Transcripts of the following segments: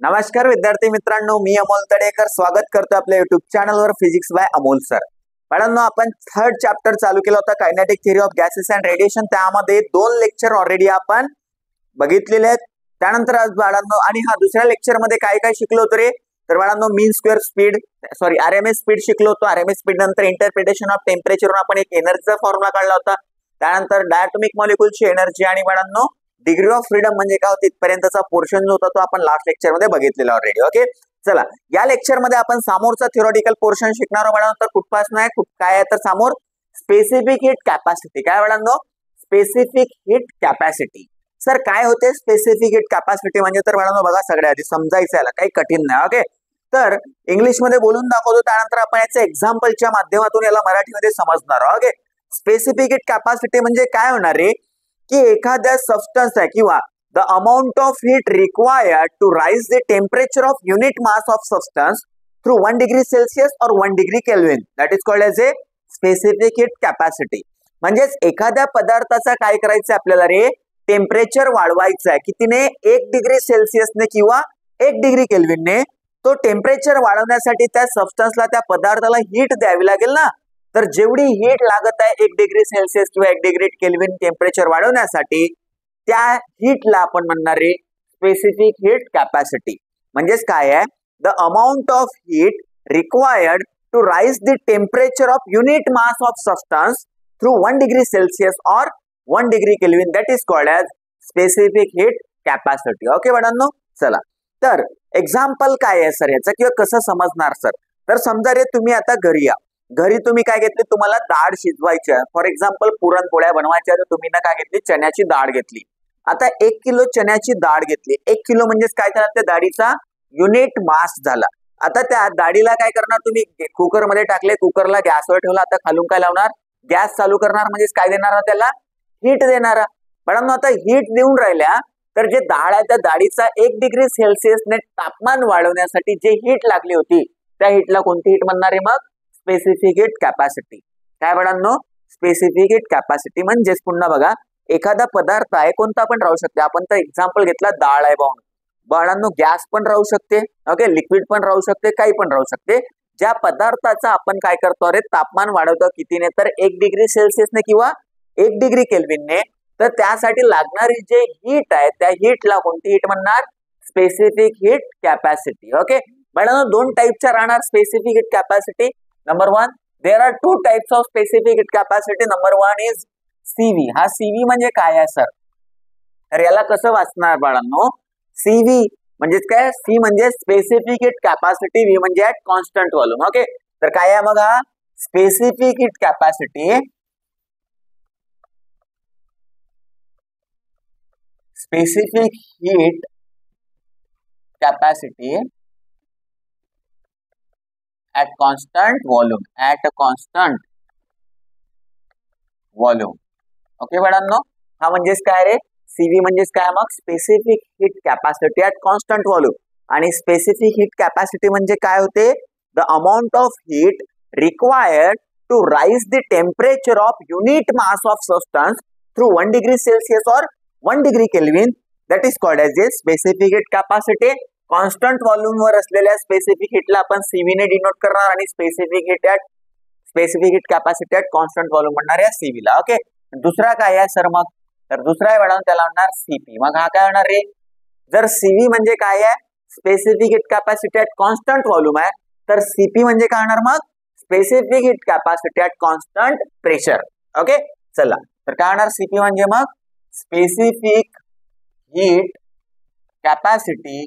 नमस्कार विद्यार्थी मित्रांनो, मी अमोल तडेकर स्वागत करतो आपल्या युट्यूब चॅनलवर फिजिक्स बाय अमोल सर. बाळांनो, आपण थर्ड चॅप्टर चालू केला होता, kinetic theory of gases and radiation. त्यामध्ये 2 लेक्चर ऑलरेडी आपण बघितलेले आहेत. त्यानंतर आज बाळांनो आणि दुसऱ्या लेक्चर मध्ये काय काय शिकलो होतो रे, तर बाळांनो मीन स्क्वेअर स्पीड आरएमएस स्पीड शिकलो होतो. आरएमएस स्पीड नंतर इंटरप्रिटेशन ऑफ टेम्परेचर आपण एक एनर्जीचा फॉर्म्युला काढला होता. त्यानंतर डायटोमिक मॉलिक्युलची एनर्जी आणि बाळांनो डिग्री ऑफ फ्रीडम म्हणजे काय होती इथपर्यंतचा पोर्शन जो होता तो आपण लास्ट लेक्चर मध्ये बघितलेला ऑलरेडी. ओके, चला या लेक्चर मध्ये आपण समोरचा थिओरिटिकल पोर्शन शिकणार आहोत बाळांनो. तर कुठपासून आहे, काय आहे तर समोर स्पेसिफिक हीट कॅपॅसिटी. काय बाळांनो, स्पेसिफिक हीट कॅपॅसिटी. सर काय होते स्पेसिफिक हीट कॅपॅसिटी म्हणजे, तर बाळांनो बघा सगळ्या आधी समजायचं याला, काही कठीण नाही. ओके, तर इंग्लिश मध्ये बोलून दाखवतो, त्यानंतर आपण याच्या एक्झाम्पलच्या माध्यमातून याला मराठीमध्ये समजणार आहोत. ओके, स्पेसिफिक हीट कॅपॅसिटी म्हणजे काय होणार आहे की एखाद्या सबस्टन्स आहे किंवा the amount of heat required to raise the temperature of unit mass of substance through 1 degree Celsius और 1 degree Kelvin, that is called as a specific heat capacity. म्हणजेच एखाद्या पदार्थाचा काय करायचं आपल्याला रे, टेम्परेचर वाढवायचं आहे. कितीने, 1 डिग्री सेल्सियसने किंवा 1 डिग्री केल्विनने. तो टेम्परेचर वाढवण्यासाठी त्या सबस्टन्सला, त्या पदार्थाला हीट द्यावी लागेल ना. तर जेवढी हीट लागत आहे 1 डिग्री सेल्सियस किंवा 1 डिग्री केल्विन टेम्परेचर वाढवण्यासाठी, त्या हीटला आपण म्हणणार आहे स्पेसिफिक हीट कॅपॅसिटी. म्हणजेच काय आहे, the amount of heat required to raise the temperature of unit mass of substance through 1 degree Celsius और 1 degree Kelvin, that is called as specific heat capacity. Okay बाळांनो, चला तर एक्झाम्पल काय आहे sir याचं, किंवा कसं समजणार सर. तर समजा रे तुम्ही आता घरी या, घरी तुम्ही काय घेतली, तुम्हाला डाळ शिजवायची आहे. फॉर एक्झाम्पल पुरणपोळ्या बनवायच्या, तर तुम्ही ना काय घेतली, चण्याची डाळ घेतली. आता 1 किलो चण्याची डाळ घेतली. 1 किलो म्हणजेच काय झालं, त्या डाळीचा युनिट मास झाला. आता त्या डाळीला काय करणार तुम्ही, कुकरमध्ये टाकले, कुकरला गॅसवर ठेवला. आता खालून काय लावणार, गॅस चालू करणार. म्हणजेच काय देणार त्याला, हीट देणार. पण आता हीट देऊन राहिल्या, तर जे डाळ आहे त्या डाळीचा 1 डिग्री सेल्सियसने तापमान वाढवण्यासाठी जे हीट लागली होती, त्या हीटला कोणती हीट म्हणणार आहे मग, स्पेसिफिक हीट कॅपॅसिटी. काय बाळांनो, स्पेसिफिक हीट कॅपॅसिटी. म्हणजेच पुन्हा बघा, एखादा पदार्थ आहे कोणता पण राहू शकते. आपण तर एक्झाम्पल घेतला डाळ आहे बाळांनो, गॅस पण राहू शकते, ओके, लिक्विड पण राहू शकते, काही पण राहू शकते. ज्या पदार्थाचा आपण काय करतो अरे, तापमान वाढवतो कितीने, तर 1 डिग्री सेल्सियसने किंवा 1 डिग्री केल्विनने. तर त्यासाठी लागणारी जे हीट आहे त्या हीटला कोणती हीट म्हणणार, स्पेसिफिक हीट कॅपॅसिटी. ओके बाळांनो, 2 टाइपच्या राहणार specific heat capacity. Number 1, there are 2 types of specific heat capacity. Number 1 is CV. हा CV म्हणजे काय आहे सर, तर याला कसं वाचणार बाळांनो, CV म्हणजे काय, C म्हणजे स्पेसिफिक हीट कॅपॅसिटी, V म्हणजे ऍट कॉन्स्टंट व्हॉल्यूम. ओके, तर काय आहे मग हा specific heat capacity, specific heat capacity at constant volume, at a constant volume. Okay बाळांनो, हा म्हणजेच काय रे, CV म्हणजेच काय मग, specific heat capacity at constant volume. आणि स्पेसिफिक हीट कॅपॅसिटी म्हणजे काय होते, the amount of heat required to raise the temperature of unit mass of substance through 1 degree Celsius और 1 degree Kelvin, that is called as a specific heat capacity. Constant volume वर असलेल्या specific हीटला आपण CV ने denote करणार आणि specific heat capacity at constant volume म्हणणार आहे CV ला. ओके, दुसरा काय आहे सर मग, तर दुसरा आहे म्हणून त्याला म्हणणार CP. मग हा काय होणार रे, जर CV म्हणजे काय आहे, specific heat capacity at constant volume आहे, तर CP म्हणजे काय होणार मग, specific heat capacity at constant pressure. Okay, चला तर काय होणार CP म्हणजे मग specific heat capacity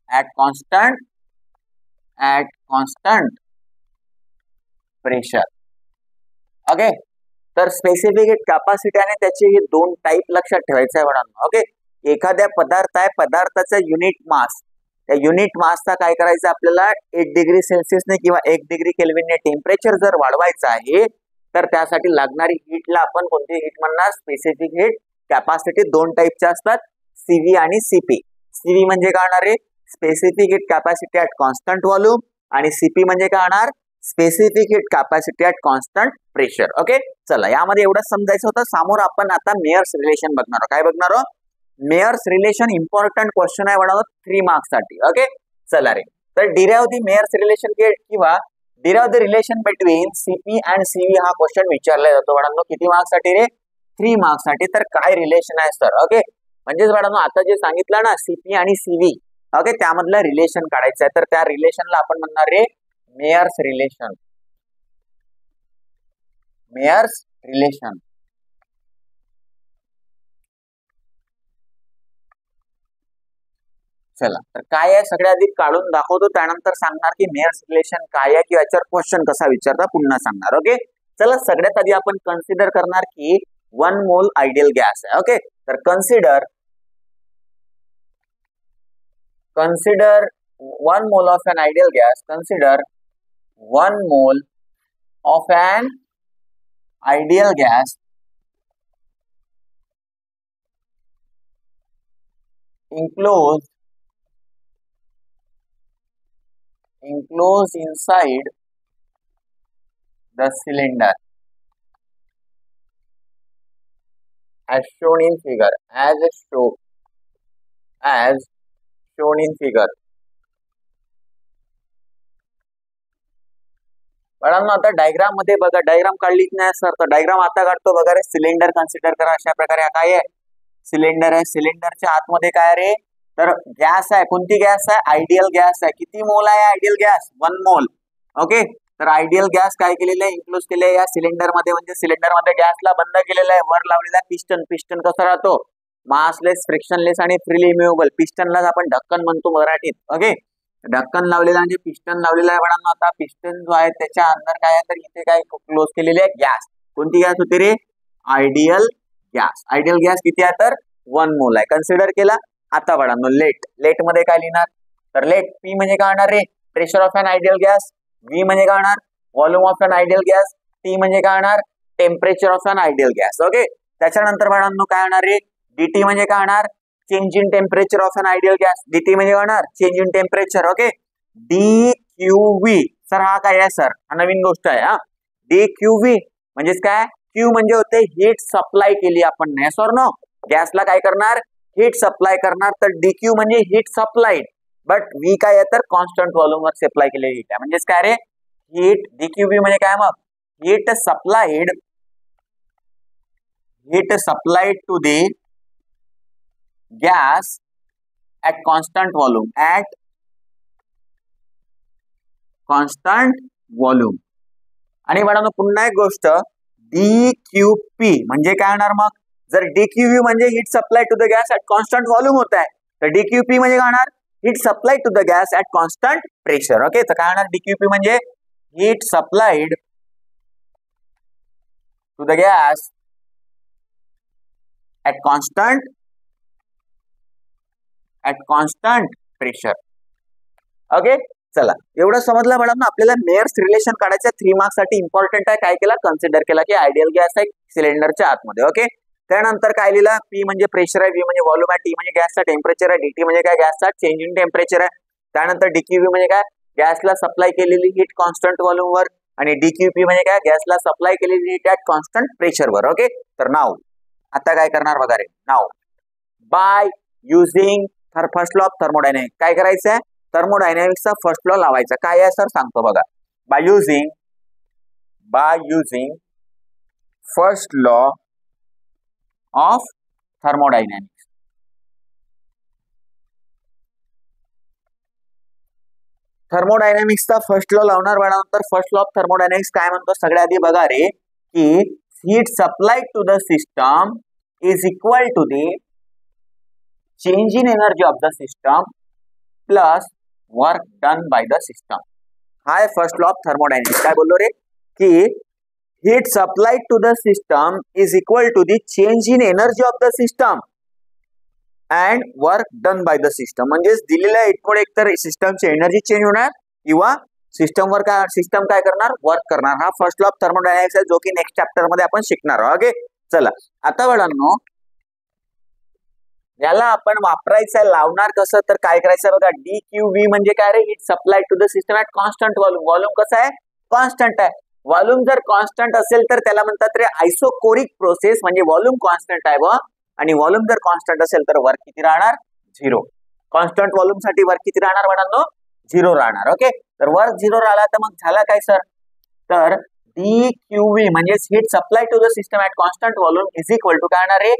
at constant pressure. Okay, तर स्पेसिफिक हीट कॅपॅसिटी आणि त्याचे हे 2 टाइप लक्षात ठेवायचं आहे बाळांनो. ओके, एखाद्या पदार्थ आहे, पदार्थाचा युनिट मास, त्या युनिट मासचा काय करायचं आपल्याला, 1 डिग्री सेल्सियसने किंवा 1 डिग्री केल्विनने टेम्परेचर जर वाढवायचं आहे, तर त्यासाठी लागणारी हीटला आपण कोणती हीट म्हणणार, स्पेसिफिक हीट कॅपॅसिटी. 2 टाइपच्या असतात, CV आणि CP. CV म्हणजे काय होणार आहे, specific heat capacity at constant volume, आणि CP म्हणजे काय होणार, specific heat capacity at constant pressure. Okay, चला यामध्ये एवढंच समजायचं होतं. समोर आपण आता मेयर्स रिलेशन बघणार आहोत. काय बघणार आहोत, मेयर्स रिलेशन इम्पॉर्टंट क्वेश्चन आहे म्हणून 3 मार्क्स साठी. ओके चला रे, तर डिराइव द मेयर्स रिलेशन किंवा derive the relation between CP and CV हा क्वेश्चन विचारला जातो बाळांनो. किती मार्क्स साठी रे? 3 मार्क्स साठी. तर काय रिलेशन आहे सर? ओके म्हणजेच बाळांनो आता जे सांगितलं ना सीपी आणि सीव्ही, ओके त्यामधलं रिलेशन काढायचं आहे. तर त्या रिलेशनला आपण म्हणणार रे मेयर्स रिलेशन. Mayer's relation. चला तर काय आहे सगळ्यात आधी काढून दाखवतो, त्यानंतर सांगणार की मेयर्स रिलेशन काय आहे किंवा याच्यावर क्वेश्चन कसा विचारता पुन्हा सांगणार. ओके चला सगळ्यात आधी आपण कन्सिडर करणार की 1 मोल आयडियल गॅस आहे. ओके तर consider 1 mole of an ideal gas. Consider 1 mole of an ideal gas enclosed inside the cylinder as shown in figure. As shown in figure. बाळांनो आता डायग्राम मध्ये बघा, डायग्राम काढलीच नाही sir, तर diagram आता काढतो बघा रे. सिलेंडर कन्सिडर करा. अशा प्रकारे काय आहे? सिलेंडर आहे. सिलेंडरच्या आतमध्ये काय रे? तर गॅस आहे. कोणती गॅस आहे? आयडियल गॅस आहे. किती मोल आहे आयडियल गॅस? 1 मोल. ओके तर आयडियल गॅस काय केलेलं आहे? इन्क्लोज केले या सिलेंडर मध्ये. म्हणजे सिलेंडर मध्ये गॅसला बंद केलेलं आहे. वर लावलेला पिस्टन. पिस्टन कसा राहतो? मासलेस, फ्रिक्शनलेस आणि फ्रीली मूव्हेबल. पिस्टनला आपण ढक्कन म्हणतो मराठीत. ओके ढक्कन लावलेला म्हणजे पिस्टन लावलेला आहे म्हणून आता पिस्टन जो आहे त्याच्या अंदर काय आहे, तर इथे काय क्लोज केलेली आहे? गॅस. कोणती गॅस होती रे? Ideal gas. आयडियल गॅस किती आहे? तर 1 मोल आहे. कन्सिडर केला. आता बाळांनो लेट मध्ये काय लिहिणार? तर लेट पी म्हणजे काय होणार रे? Pressure of an ideal gas. V म्हणजे काय होणार? Volume of an ideal gas. T म्हणजे काय होणार? Temperature of an ideal gas. Okay त्याच्यानंतर बाळांनो काय होणार रे? डीटी म्हणजे काय होणार? Change in temperature of an ideal gas. DT म्हणजे काय होणार? Change in temperature. Okay D Q V. Sir हा काय आहे सर? हा नवीन गोष्ट आहे. हा डी क्यू व्ही म्हणजेच काय? क्यू म्हणजे होते हीट सप्लाय केली आपण. नाही सर नो गॅसला काय करणार? हीट सप्लाय करणार. तर डीक्यू म्हणजे हीट सप्लाइड. बट व्ही काय आहे? तर कॉन्स्टंट व्हॉल्यूम वर सप्लाय केलेली हीट आहे. म्हणजेच काय रे? हीट. डीक्यू व्ही म्हणजे काय मग? Heat supplied to the gas at constant volume. At constant volume. आणि मॅडम पुन्हा एक गोष्ट डीक्यूपी म्हणजे काय होणार मग? जर डीक्यूव्ही म्हणजे heat supply to the gas at constant volume होत आहे, तर डीक्यूपी म्हणजे काय होणार? Heat supply to the gas at constant pressure. Okay तर काय होणार? डीक्यूपी म्हणजे heat supplied to the gas at constant pressure. Okay चला एवढं समजलं मॅडम. आपल्याला मेयर्स रिलेशन काढायचं 3 मार्क्स साठी. इम्पॉर्टंट आहे. काय केला? कन्सिडर केला की आयडियल गॅस आहे सिलेंडरच्या आतमध्ये. ओके त्यानंतर काय लिहिला? पी म्हणजे प्रेशर आहे. व्ही म्हणजे व्हॉल्यूम आहे. टी म्हणजे गॅसचा टेम्परेचर आहे. डीटी म्हणजे काय? गॅसचा चेंज इन टेम्परेचर आहे. त्यानंतर डीक्यूव्ही म्हणजे काय? गॅसला सप्लाय केलेली हीट कॉन्स्टंट व्हॉल्यूम वर. आणि डीक्यूपी म्हणजे काय? गॅसला सप्लाय केलेली हीट ऍट कॉन्स्टंट प्रेशर वर. ओके तर नाव आता काय करणार बघा रे. नाव by using first law of thermodynamics काय करायचं आहे? थर्मोडायनॅमिक्सचा फर्स्ट लॉ लावायचा. काय आहे सर? सांगतो बघा. By using first law of thermodynamics. थर्मोडायनॅमिक्सचा फर्स्ट लॉ लावणार बाळानंतर फर्स्ट लॉ ऑफ थर्मोडायनॅमिक्स काय म्हणतो? सगळ्या आधी बघा रे की heat supply to the system is equal to the change in energy of the system plus work done by the system. हा आहे फर्स्ट लॉ ऑफ थर्मोडायनॅमिक्स. काय बोललो रे की heat supplied to the system is equal to the change in energy of the system and work done by the system. म्हणजे दिलेल्या इटमुळे एकतर सिस्टमची एनर्जी चेंज होणार किंवा सिस्टम काय करणार? वर्क करणार. हा फर्स्ट लॉ ऑफ थर्मोडायनॅमिक्स आहे जो की नेक्स्ट चॅप्टर मध्ये आपण शिकणार आहोत. ओके चला आता बाळांनो याला आपण वापरायचं लावणार कसं? तर काय करायचं बघा. डीक्यूव्ही म्हणजे काय रे? Heat supply to the system at constant volume. Volume कसं आहे? कॉन्स्टंट आहे. व्हॉल्यूम जर कॉन्स्टंट असेल तर त्याला म्हणतात रे आयसोकोरिक प्रोसेस. म्हणजे व्हॉल्यूम कॉन्स्टंट आहे व आणि व्हॉल्यूम जर कॉन्स्टंट असेल तर वर्क किती राहणार? 0. कॉन्स्टंट व्हॉल्यूम साठी वर्क किती राहणार बाळांनो? 0 राहणार. ओके, तर वर्क 0 राहिला तर मग झाला काय सर? तर dQV म्हणजे heat supply to the system at constant volume is equal to काय होणार आहे?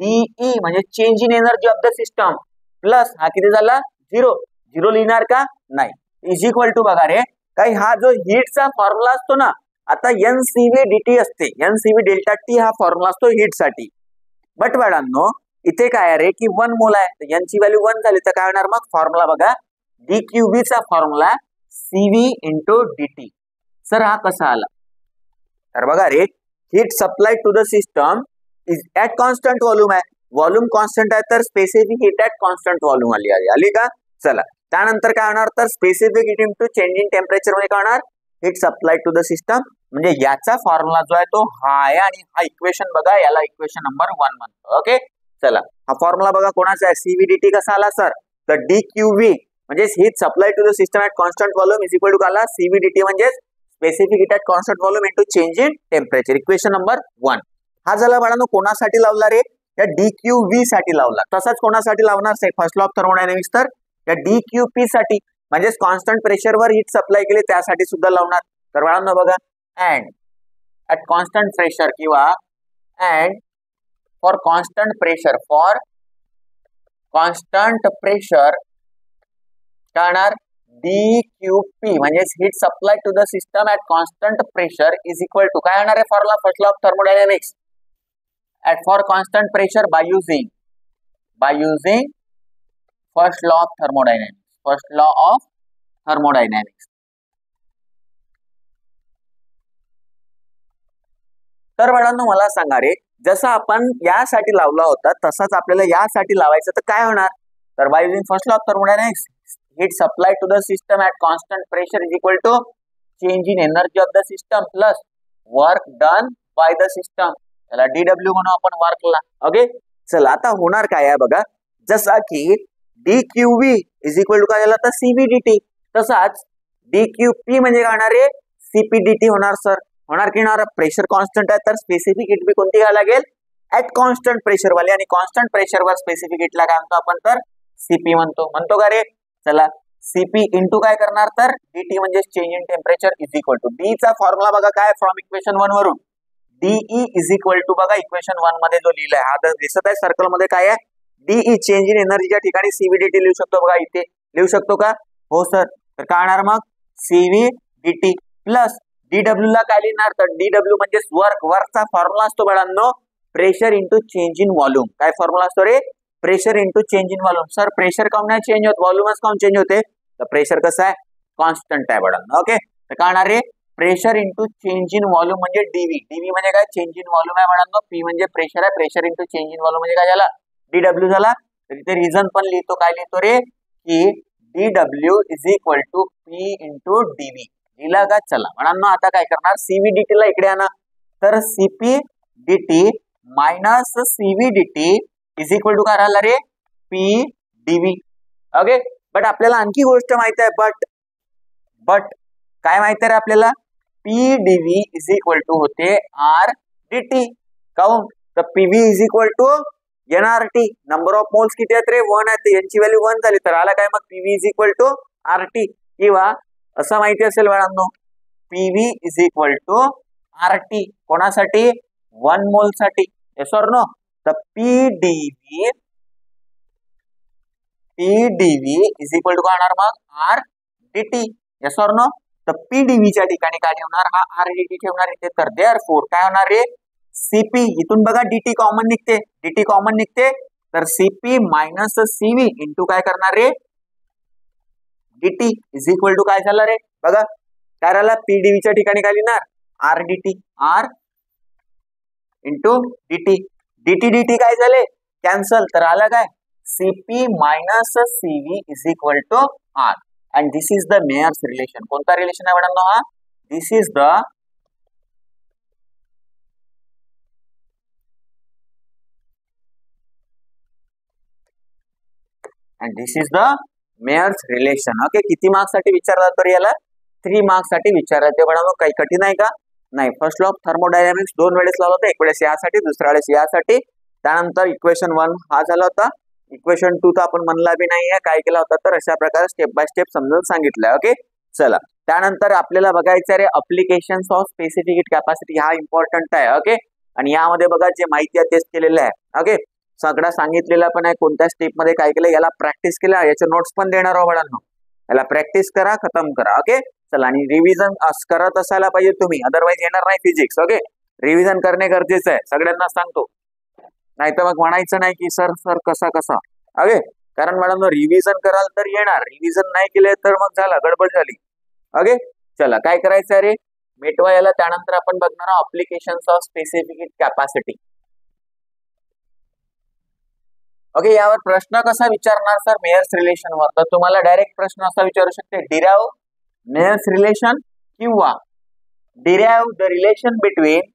dE म्हणजे change in energy of the system plus हा किती झाला? 0 लिहिणार का? नाही. इज इक्वल टू बघा रे, काही हा जो हीटचा फॉर्म्युला असतो ना, आता NCV dt असते, NCV डेल्टा टी हा फॉर्म्युला असतो हीट साठी. बट बाळांनो इथे काय आहे रे की 1 मोल आहे, तर यांची व्हॅल्यू 1 झाली तर काय होणार? मग फॉर्म्युला बघा, dQV चा formula CV into dt. Sir हा कसा आला? तर बघा रे, heat supply to the system is at constant volume आहे, व्हॉल्यूम कॉन्स्टंट आहे तर specific heat at constant volume आली का? चला, त्यानंतर काय होणार? तर specific heat into change in temperature मध्ये काय होणार? Heat supply to the system. म्हणजे याचा फॉर्म्युला जो आहे तो हा आहे आणि हा इक्वेशन बघा, याला इक्वेशन नंबर 1 म्हणतो. ओके, चला हा फॉर्म्युला बघा कोणाचा आहे? CVDT कसा आला सर? तर dQV म्हणजे heat supply to the system at constant volume is equal to आला CVDT म्हणजे specific heat at constant volume into change in temperature. Equation number 1 हा झाला बाळांनो. कोणासाठी लावला रे? या dQV साठी लावला. तसाच कोणासाठी लावणार? फर्स्ट लॉ ऑफ थर्मोडायनामिक्स, तर या dQP साठी म्हणजे कॉन्स्टंट प्रेशर वर हीट सप्लाय केली त्यासाठी सुद्धा लावणार. तर बाळांनो बघा, अँड ऍट कॉन्स्टंट प्रेशर किंवा अँड फॉर कॉन्स्टंट प्रेशर काय होणार? dQP म्हणजे heat supply to the system at constant pressure is equal to काय होणार आहे? Formula first law of thermodynamics at for constant pressure by using first law of thermodynamics. तर बाळांनो मला सांगा रे, जसं आपण यासाठी लावला होता तसाच आपल्याला यासाठी लावायचं तर काय होणार? तर by using first law of thermodynamics heat supply to the system at constant pressure is equal to change in energy of the system plus work done by the system, त्याला DW म्हणून आपण वर्कला. ओके, चला आता होणार काय आहे बघा, जसा की dQV इज इक्वल टू काय झाला? तर CVDT, तसाच dQP म्हणजे काय होणार आहे? CPDT होणार. सर होणार की होणार? प्रेशर कॉन्स्टंट आहे तर स्पेसिफिक हीट बी कोणती घ्यायला लागेल? ऍट कॉन्स्टंट प्रेशर वाली, आणि कॉन्स्टंट प्रेशर वर स्पेसिफिक हीटला काय म्हणतो आपण? तर CP म्हणतो का रे? चला CP इंटू काय करणार? तर DT म्हणजे change in temperature is equal to D चा फॉर्म्युला बघा काय? फ्रॉम इक्वेशन 1 वरून DE इज इक्वल टू बघा इक्वेशन 1 मध्ये जो लिहिलाय हा दिसत आहे सर्कल मध्ये काय आहे? DE चेंज इन एनर्जीच्या ठिकाणी CVDT लिहू शकतो बघा, इथे लिहू शकतो का? हो सर. तर काय होणार मग? CVDT प्लस DW ला काय लिहिणार? तर DW म्हणजे वर्कचा फॉर्म्युला असतो बाळांनो, pressure into change in volume. काय फॉर्म्युला असतो रे? Pressure into change in volume. Sir pressure काऊन नाही चेंज होत? व्हॉल्यूमच काऊन चेंज होते? तर प्रेशर कसं आहे? कॉन्स्टंट आहे बाळांनो. ओके, तर काय होणार रे? Pressure into change in volume म्हणजे DV म्हणजे काय? चेंज इन व्हॉल्यूम आहे बाळांनो. P म्हणजे प्रेशर आहे, pressure into change in volume म्हणजे काय झाला? DW झाला. तर इथे रिझन पण लिहितो, काय लिहितो रे? की DW is equal to P into DV लिहिला का? चला बाळांनो आता काय करणार? CVDT ला इकडे आणा, तर CPDT minus CVDT is equal to काय राहिला रे? PDV. ओके, बट आपल्याला आणखी गोष्ट माहिती आहे. बट काय माहिती आहे रे आपल्याला? PDV इज इक्वल टू होते RDT. काऊन? तर PV is equal to NRT. Number of moles किती आहेत रे? 1 आहेत, यांची व्हॅल्यू 1 झाली तर आला काय? मग PV is equal to RT. किंवा असं माहिती असेल बाळांनो, PV is equal to RT कोणासाठी? 1 मोल साठी. Yes or no? तर PDV इज इक्वल टू काय होणार मग? RDT. Yes or no? तर PDV च्या ठिकाणी काय ठेवणार? हा RDT ठेवणार इथे. तर देअरफॉर काय होणार रे? CP इथून बघा DT कॉमन निघते, तर CP मायनस CV इंटू काय करणार रे? DT इज इक्वल टू काय झालं रे? बघा काय राहिला? PDV च्या ठिकाणी काय लिहिणार? RDT, R into DT. DT काय झाले? कॅन्सल. तर आला काय? CP minus CV is equal to R. And this is the Mayer's relation. कोणता रिलेशन आहे बाळांनो हा? This is the Mayer's relation. Okay, किती मार्क्स साठी विचारला तर याला? 3 मार्क्स साठी विचारला. ते बाळांनो काही कठीण आहे का? नाही. फर्स्ट लॉ ऑफ थर्मोडायनामिक्स 2 वेळेस लावला होता, एक वेळेस यासाठी, दुसऱ्या वेळेस यासाठी. त्यानंतर इक्वेशन 1 हा झाला होता. इक्वेशन 2 तर आपण म्हणला बी नाहीये, काय केला होता तर अशा प्रकारे स्टेप बाय स्टेप समजून सांगितलंय. ओके चला, त्यानंतर आपल्याला बघायचं रे applications of specific heat capacity. हा इम्पॉर्टंट आहे. ओके, आणि यामध्ये बघा जे माहिती आहे तेच केलेलं आहे. ओके, सगळं सांगितलेलं पण आहे कोणत्या स्टेप मध्ये काय केलं, याला प्रॅक्टिस केला, याचे नोट्स पण देणार आहोत बाळांनो. याला प्रॅक्टिस करा, खतम करा. ओके चला, आणि रिव्हिजन करत असायला पाहिजे तुम्ही, अदरवाईज येणार नाही फिजिक्स. ओके, रिव्हिजन करणे गरजेचं आहे, सगळ्यांना सांगतो. नाही तर मग म्हणायचं नाही की सर सर कसा कसा. ओके, कारण मॅडम रिव्हिजन कराल तर येणार, रिव्हिजन नाही केले तर मग झाला, गडबड झाली. ओके चला, काय करायचं रे, मिटवा याला. त्यानंतर आपण बघणार आहोत applications of specific heat capacity. Okay, यावर प्रश्न कसा विचारणार सर, मेयर्स रिलेशन वर. तर तुम्हाला डायरेक्ट प्रश्न असा विचारू शकते, डिराइव मेयर्स रिलेशन किंवा derive the relation between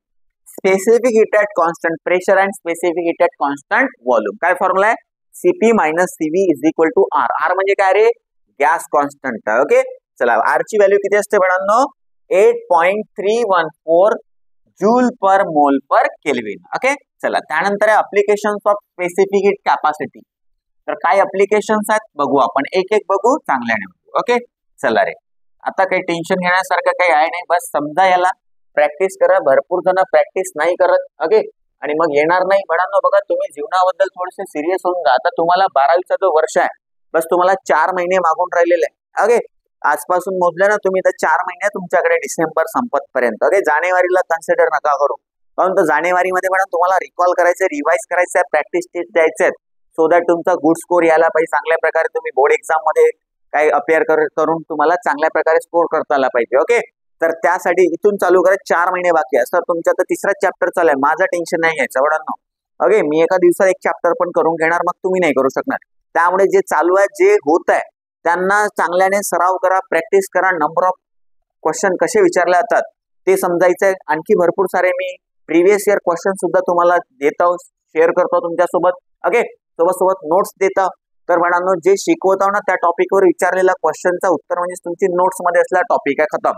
specific heat at constant pressure and specific heat at constant volume. काय फॉर्म्युला आहे, CP minus CV is equal to R. R म्हणजे काय रे, गॅस कॉन्स्टंट. ओके चला, आर ची value किती असते बाळांनो, 8.314 जूल पर मोल पर केल्विन. ओके चला, त्यानंतर applications of specific heat capacity. तर काय अप्लिकेशन्स आहेत बघू आपण, एक एक बघू, चांगल्याने बघू. ओके चला रे, आता काही टेन्शन घेण्यासारखं काही आहे नाही, बस समजा याला, प्रॅक्टिस करा. भरपूर जण प्रॅक्टिस नाही करत. ओके, आणि मग येणार नाही बाळांनो. बघा, तुम्ही जीवनाबद्दल थोडेसे सिरियस होऊन जा. आता तुम्हाला 12वीचा जो वर्ष आहे, बस तुम्हाला 4 महिने मागून राहिलेले आहे. ओके, आजपासून मोजले ना तुम्ही तर 4 महिने तुमच्याकडे डिसेंबर संपत पर्यंत. ओके, जानेवारीला कन्सिडर नका करू, कारण तर जानेवारीमध्ये मॅडम तुम्हाला रिकॉल करायचं, रिवाइज करायचं, प्रॅक्टिस टेस्ट द्यायचे, सो दॅट तुमचा गुड स्कोर यायला पाहिजे. चांगल्या प्रकारे तुम्ही बोर्ड एक्झाम मध्ये काही अपियर करून तुम्हाला चांगल्या प्रकारे स्कोर करता आला पाहिजे. ओके, तर त्यासाठी इथून चालू करत 4 महिने बाकी आहे. सर तुमचा तर 3रा चॅप्टर चालू आहे, माझं टेन्शन नाही घ्यायचं वडांनो. ओके, मी एका दिवसात एक चॅप्टर पण करून घेणार, मग तुम्ही नाही करू शकणार. त्यामुळे जे चालू आहे, जे होत आहे, त्यांना चांगल्याने सराव करा, प्रॅक्टिस करा. नंबर ऑफ क्वेश्चन कसे विचारले जातात ते समजायचंय. आणखी भरपूर सारे मी प्रिव्हियस इयर क्वेश्चन सुद्धा तुम्हाला देतो, शेअर करतो तुमच्यासोबत. ओके, सोबत नोट्स देतो. तर बाळांनो, जे शिकवतो ना त्या टॉपिकवर विचारलेला क्वेश्चनचा उत्तर म्हणजे तुमची नोट्स मध्ये असलेला टॉपिक आहे, खतम.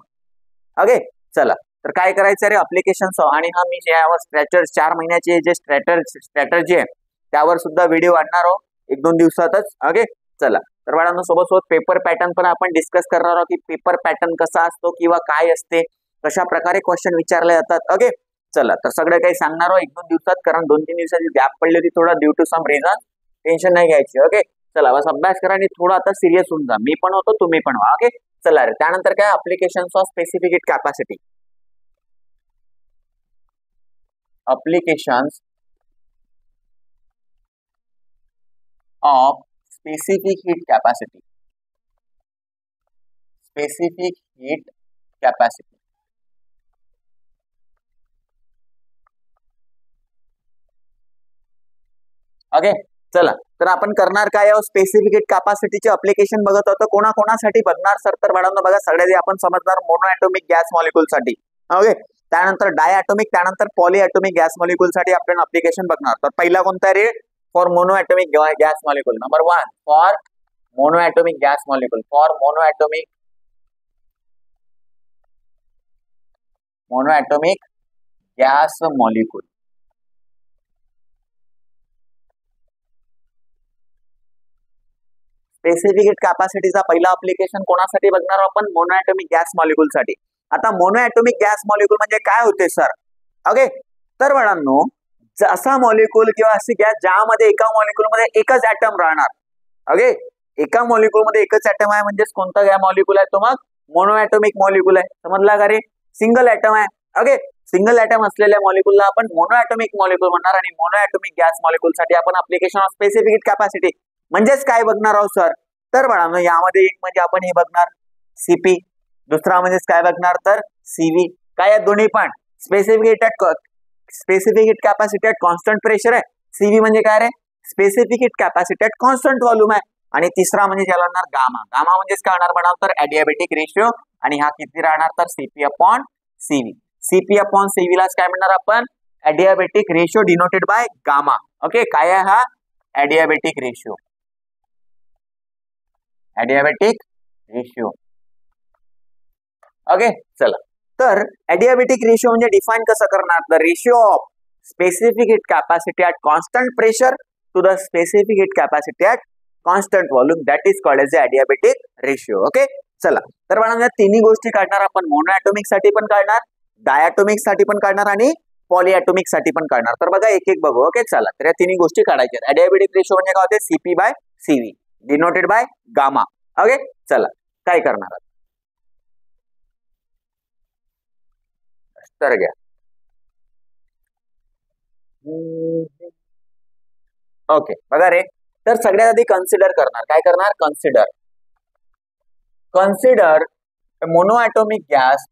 ओके चला, तर काय करायचं रे, अप्लिकेशन्स. आणि हा मी यावर स्ट्रॅटर 4 महिन्याचे जे स्ट्रॅटर्जी आहे त्यावर सुद्धा व्हिडिओ आणणार आहोत 1-2 दिवसातच. ओके चला, तर बाळांनो सोबत पेपर पॅटर्न पण आपण डिस्कस करणार आहोत, की पेपर पॅटर्न कसा असतो किंवा काय असते, कशा प्रकारे क्वेश्चन विचारले जातात. ओके चला, तर सगळं काही सांगणार आहोत 1-2 दिवसात, कारण 2-3 दिवसाची गॅप पडली होती थोडा due to some reason. Tension नाही घ्यायची. ओके चला, बस अभ्यास करा आणि थोडा आता सिरियस होऊन जा. मी पण होतो, तुम्ही पण व्हा. ओके चला रे, त्यानंतर काय applications of specific heat capacity. Applications of specific heat capacity. Specific heat capacity. Okay चला, तर आपण करणार काय, स्पेसिफिक हीट कॅपॅसिटीचे अप्लिकेशन बघत होतो. कोणाकोणासाठी बघणार सर, तर मॅडम बघा, सगळ्यात आपण समजणार मोनोएटॉमिक गॅस मॉलिक्यूल साठी. ओके, त्यानंतर डायॲटॉमिक, त्यानंतर पॉलीएटॉमिक गॅस मॉलिक्यूल साठी आपण अप्लिकेशन बघणार. तर पहिला कोणता रे, for monoatomic gas molecule. Number 1 for monoatomic gas molecule. For monoatomic gas molecule. Specific heat कॅपॅसिटीचा पहिला अप्लिकेशन कोणासाठी बघणार आपण, मोनोएटॉमिक गॅस मॉलिक्यूल साठी. आता मोनोएटॉमिक गॅस मॉलिक्यूल म्हणजे काय होते सर. ओके, तर बाळांनो, असा मॉलिक्यूल किंवा अशी गॅस ज्यामध्ये एका मॉलिक्यूल मध्ये एकच ऍटम राहणार. ओके, एका मॉलिक्यूल मध्ये एकच ऍटम आहे, म्हणजेच कोणता गॅस मॉलिक्यूल आहे तो, मग मोनोएटॉमिक मॉलिक्यूल आहे. समजला का रे, सिंगल ऍटम आहे. ओके, सिंगल ऍटम असलेल्या मॉलिक्यूलला आपण मोनोएटॉमिक मॉलिक्यूल म्हणणार. आणि मोनोएटॉमिक गॅस मॉलिक्यूल साठी आपण application of specific heat capacity म्हणजेच काय बघणार आहोत सर, तर बाळांनो यामध्ये एक म्हणजे आपण हे बघणार सीपी, दुसरा म्हणजे काय बघणार तर सीव्ही. काय आहे दोन्ही पण specific heat capacity at constant pressure आहे. सीव्ही म्हणजे काय रे, specific heat capacity at constant volume आहे. आणि तिसरा म्हणजे ज्याला म्हणणार गामा. गामा म्हणजेच काय होणार बनणार तर ॲडियाबॅटिक रेशिओ. आणि हा किती राहणार तर CP upon CV. CP upon CV लाच काय म्हणणार आपण, adiabatic ratio denoted by gamma. Okay, काय आहे हा adiabatic ratio. Adiabatic ratio. Okay चला, तर ॲडियाबॅटिक रेशिओ म्हणजे डिफाइन कसं करणार, the ratio of specific heat capacity at constant pressure to the specific heat capacity at constant volume, that is called as the adiabatic ratio. Okay, चला तर बाळांनो तिन्ही गोष्टी काढणार आपण, मोनोएटॉमिक साठी पण काढणार, डायटॉमिक साठी पण काढणार आणि पॉलीएटॉमिक साठी पण काढणार. तर बघा एक एक बघू. ओके चला, तर या तिन्ही गोष्टी काढायच्या. adiabatic रेशो म्हणजे काय होते, Cp by Cv denoted by gamma. Okay चला काय करणार तर घ्या. ओके बघा रे, तर सगळ्यात आधी कन्सिडर करणार, काय करणार, consider monoatomic gas,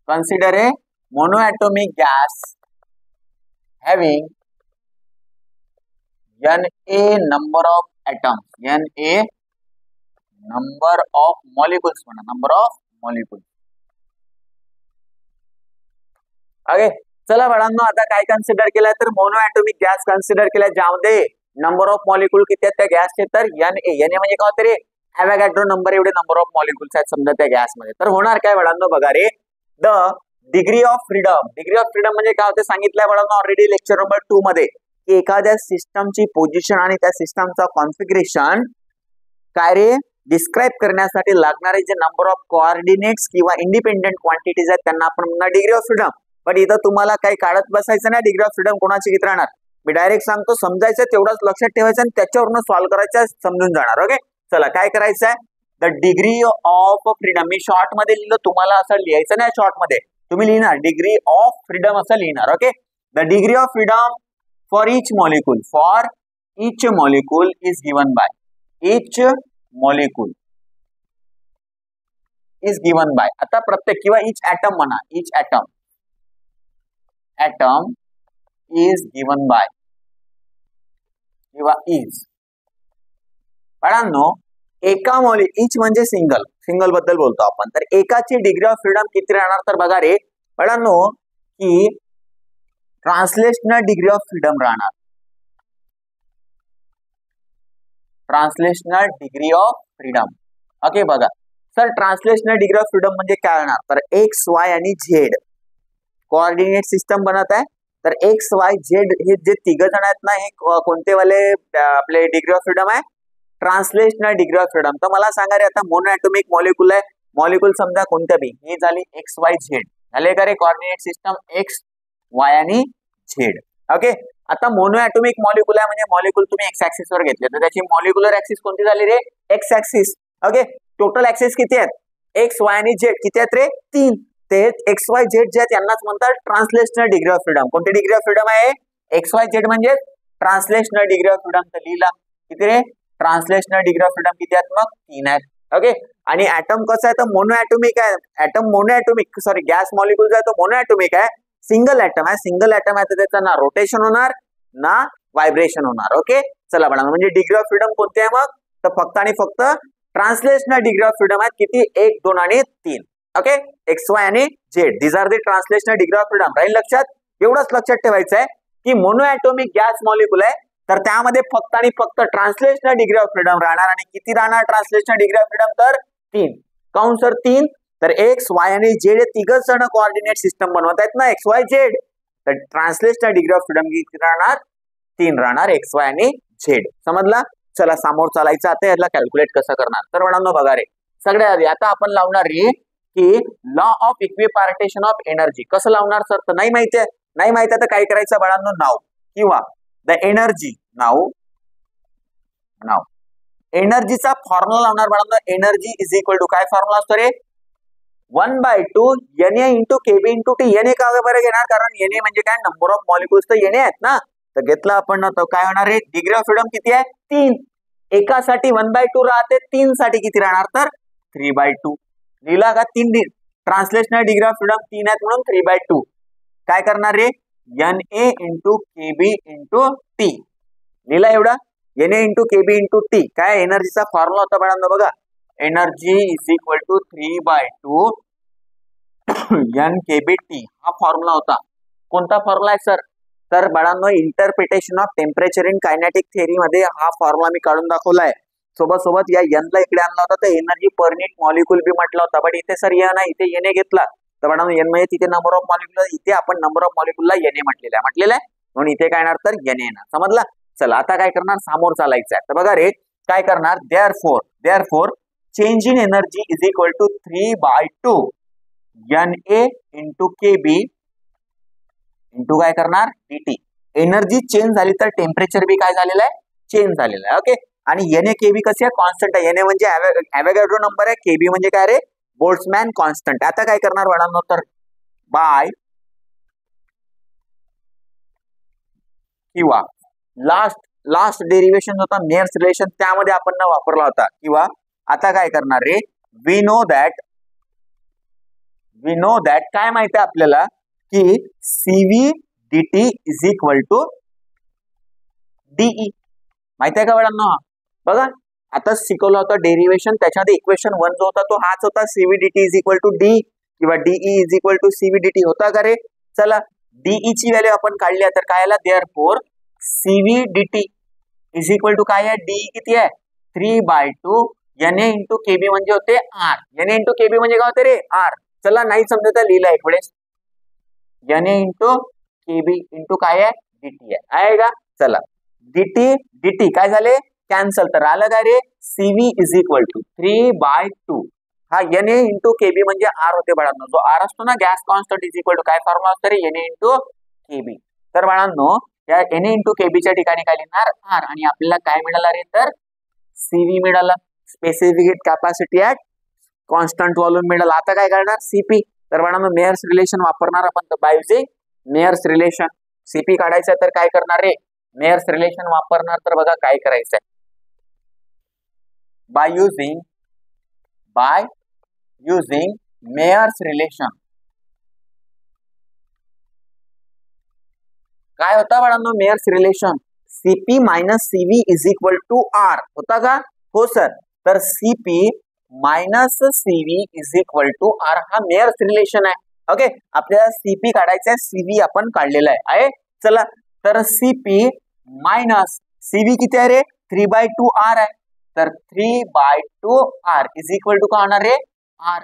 consider a monoatomic gas having Na number of atoms, Na number of molecules, number of molecules. Okay चला बाळांनो आता काय कन्सिडर केलाय, तर मोनोएटॉमिक गॅस कन्सिडर केलाय ज्यामध्ये नंबर ऑफ मॉलिक्यूल किती आहेत त्या गॅसचे, तर Na म्हणजे काय होतं रे, ॲव्होगॅड्रो नंबर एवढे नंबर ऑफ मॉलिक्यूल्स आहेत समजा त्या गॅसमध्ये. तर होणार काय बाळांनो बघा रे, the degree of freedom, degree of freedom म्हणजे काय होते सांगितलंय बाळांनो ऑलरेडी लेक्चर नंबर 2 मध्ये, की एखाद्या सिस्टमची पोझिशन आणि त्या सिस्टमचा कॉन्फिगरेशन काय रे डिस्क्राइब करण्यासाठी लागणारे जे नंबर ऑफ कोऑर्डिनेट्स किंवा इंडिपेंडेंट क्वांटिटीज आहेत त्यांना आपण म्हणणार डिग्री ऑफ फ्रीडम. पण इथं तुम्हाला काही काढत बसायचं नाही, डिग्री ऑफ फ्रीडम कोणाची किती राहणार मी डायरेक्ट सांगतो, समजायचं तेवढंच लक्षात ठेवायचं आणि त्याच्यावरून सॉल्व्ह करायचं, समजून जाणार. ओके चला काय करायचं आहे, the degree of freedom, me short मध्ये लिहिलं, तुम्हाला असं लिहायचं नाही, शॉर्ट मध्ये तुम्ही लिहिणार डिग्री ऑफ फ्रीडम असं लिहिणार. Okay the degree of freedom for each molecule, for each molecule is given by, each molecule is given by, आता प्रत्येक किंवा इच ऍटम म्हणा, इच ऍटम इज गिवन बाय किंवा इज. बाळांनो एका इच म्हणजे सिंगल बद्दल बोलतो आपण, तर एकाची डिग्री ऑफ फ्रीडम किती राहणार, तर बघा रे बाळांनो की ट्रान्सलेशनल डिग्री ऑफ फ्रीडम राहणार, translational degree of freedom. Okay बघा sir translational degree of freedom म्हणजे काय राहणार, तर एक्स वाय आणि झेड कोऑर्डिनेट सिस्टम बनत आहे, तर एक्स वाय झेड हे जे तिघ जण आहेत ना, हे कोणते वाले आपले डिग्री ऑफ फ्रीडम आहे, ट्रान्सलेशनल डिग्री ऑफ फ्रीडम. तर मला सांगा रे आता मोनोएटॉमिक मॉलिक्यूल आहे, मॉलिक्यूल समजा कोणत्या बी, ही झाली एक्स वाय झेड, झाले का रे कोऑर्डिनेट सिस्टम एक्स वाय आणि झेड. ओके आता मोनोएटॉमिक मॉलिक्यूल आहे म्हणजे मॉलिक्यूल तुम्ही एक्स ऍक्सिस वर घेतले, तर त्याची मॉलिक्युलर ऍक्सिस कोणती झाली रे, X axis. Okay total axis किती आहेत, एक्स वाय आणि झेड किती आहेत रे, 3. ते एक्स वाय झेड जे आहेत यांनाच म्हणतात ट्रान्सलेशनल डिग्री ऑफ फ्रीडम. कोणती डिग्री ऑफ फ्रीडम आहे, एक्स वाय झेड म्हणजे ट्रान्सलेशनल डिग्री ऑफ फ्रीडम. तर लिहिला किती रे, ट्रान्सलेशनल डिग्री ऑफ फ्रीडम किती आहेत, मग 3 आहेत. ओके आणि ऍटम कसं आहे, तर मोनोएटॉमिक आहे, atom monoatomic sorry gas molecule जो आहे तो मोनोएटॉमिक आहे, सिंगल ऍटम आहे, सिंगल ऍटम आहे तर त्याचा ना रोटेशन होणार ना व्हायब्रेशन होणार. ओके चला बघा म्हणजे डिग्री ऑफ फ्रीडम कोणती आहे मग, तर फक्त आणि फक्त ट्रान्सलेशनल डिग्री ऑफ फ्रीडम आहेत किती, 1, 2 आणि 3. ओके एक्स वाय आणि Z, these are the translational degree of freedom. राहील लक्षात, एवढंच लक्षात ठेवायचं आहे की मोनोएटॉमिक गॅस मॉलिक्यूल आहे तर त्यामध्ये फक्त आणि फक्त ट्रान्सलेशनल डिग्री ऑफ फ्रीडम राहणार, आणि किती राहणार ट्रान्सलेशनल डिग्री ऑफ फ्रीडम, तर 3. काउंट सर 3, तर एक्स वाय आणि झेड हे तिघच जण कोऑर्डिनेट सिस्टम बनवत आहेत ना, एक्स वाय झेड, तर ट्रान्सलेशनल डिग्री ऑफ फ्रीडम किती राहणार, 3 राहणार एक्स वाय आणि झेड. समजला, चला समोर चालायचं. आता याला कॅल्क्युलेट कसं करणार, तर म्हणानो बघा रे सगळ्यात आधी आता आपण लावणार रे की law of equipartition of energy. कसं लावणार सर, तर नाही माहिती आहे तर काय करायचं बाळांनो, नाव किंवा द एनर्जी, नाव एनर्जीचा फॉर्म्युला लावणार बाळांनो. एनर्जी इज इक्वल टू काय फॉर्म्युला असतो रे, 1/2 Na into KB into T. Na का बरं घेणार, कारण Na म्हणजे काय, नंबर ऑफ मॉलिक्युल्स तर Na आहेत ना, तर घेतलं आपण ना, तर काय होणार आहे, डिग्री ऑफ फ्रीडम किती आहे, 3. एकासाठी 1/2 राहते, 3 साठी किती राहणार, तर 3/2. लिहिला का, 3 ट्रान्सलेशनल डिग्री ऑफ फ्रीडम 3 आहेत म्हणून 3/2. काय करणार रे, Na into KB into T. लिहिला एवढा, Na into KB into T. काय एनर्जीचा फॉर्म्युला होता बाळांनो बघा, energy is equal to 3/2 N kBT. हा फॉर्म्युला होता. कोणता फॉर्म्युला आहे सर, तर बाळांनो interpretation of temperature in kinetic theory मध्ये हा फॉर्म्युला मी काढून दाखवलाय. सोबत या N ला इकडे आणला होता, तर एनर्जी पर युनिट मॉलिक्यूल बी म्हटला होता, बट इथे सर या नाही, इथे Na घेतला, तर म्हणून एन म्हणजे तिथे नंबर ऑफ मॉलिक्युल, इथे आपण नंबर ऑफ मॉलिक्युलला एन म्हटलेलं आहे म्हणून इथे काय येणार तर एन येणार. समजला. चला आता काय करणार, समोर चालायचं आहे. तर बघा रे काय करणार, therefore change in energy is equal to 3/2 Na into KB into काय करणार dt. एनर्जी चेंज झाली तर टेम्परेचर बी काय झालेलं आहे, चेंज झालेलं आहे. ओके. आणि Na KB कसे आहे, कॉन्स्टंट आहे. Na म्हणजे ॲव्होगॅड्रो नंबर आहे, KB म्हणजे काय रे, बोल्ट्झमॅन कॉन्स्टंट. आता काय करणार बाळांनो, तर बाय किंवा लास्ट डेरिवेशन होता मेयर्स रिलेशन, त्यामध्ये आपण वापरला होता. किंवा आता काय करणार रे, वी नो दॅट काय माहिती आहे आपल्याला की CV dt is equal to DE. माहिती आहे का बाळांनो. बघा आता शिकवलं होतं डेरिवेशन, त्याच्यामध्ये इक्वेशन 1 जो होता तो हाच होता, CV dt is equal to D किंवा DE is equal to CV dt होता का रे. चला DE ची व्हॅल्यू आपण काढली तर काय आला, therefore CV dt is equal to काय आहे, DE किती आहे 3/2 Na इंटू KB म्हणजे होते R. Na इंटू KB म्हणजे काय होते रे, R. चला नाही समजत लिहिलं एक वेळेस, Na इंटू KB इंटू काय आहे dt आहे का. चला dt काय झाले, कॅन्सल. तर आलं काय रे, CV इज इक्वल टू 3/2 हा Na इंटू KB म्हणजे R होते बाळांनो. जो R असतो ना gas constant is equal to काय फॉर्म्युला असतो रे, Na इंटू KB. तर बाळांनो या Na इंटू KB च्या ठिकाणी काय लिहिणार R, आणि आपल्याला काय मिळाला रे, तर CV मिळाला, specific capacity at constant volume मिळाला. आता काय करणार CP. तर बाळांनो मेयर्स रिलेशन वापरणार आपण, by using Mayer's relation. CP काढायचं तर काय करणार रे, मेयर्स रिलेशन वापरणार. तर बघा काय करायचंय, बाय युजिंग मेयर्स रिलेशन. काय होता बाळांनो Mayer's relation, CP minus CV is equal to R होता का. हो सर. तर CP minus CV is equal to R हा मेयर्स रिलेशन आहे. ओके. आपल्याला CP काढायचा आहे, CV आपण काढलेला आहे. चला तर CP मायनस CV किती आहे रे, 3/2 R आहे. तर 3/2 R इज इक्वल टू काय होणार रे, R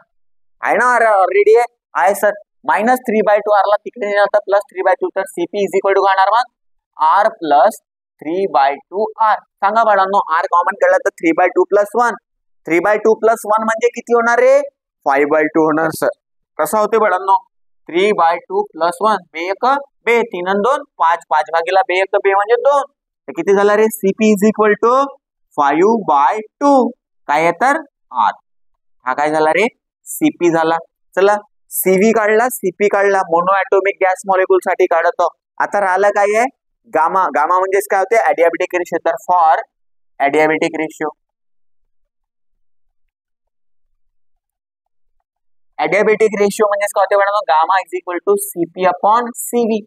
आहे ना, R ऑलरेडी आहे सर. मायनस 3/2 R ला तिकडे नेला होता प्लस 3/2, तर CP इज इक्वल टू काय होणार मग R प्लस 3/2 R. सांगा बाळांनो, R कॉमन केला तर 3/2 प्लस 1, 3/2 प्लस 1 म्हणजे किती होणार रे, 5/2 होणार सर. कसं होते बाळांनो, 3/2 प्लस 1 बे 1 बे 3 आणि 2 5, 5 भागीला बे 1 बे म्हणजे 2. तर किती झाला रे, CP इज इक्वल टू 5/2 काय आहे तर R. हा काय झाला रे, CP झाला. चला CV काढला, CP काढला, मोनो ऍटोमिक गॅस मॉलिक्युल साठी काढतो. आता राहिला काय आहे, गामा. गामा म्हणजेच काय होते, ऍडियाबॅटिक रेशियो. तर for adiabatic ratio, adiabatic ratio म्हणजेच काय होते madam, gamma is equal to CP upon CV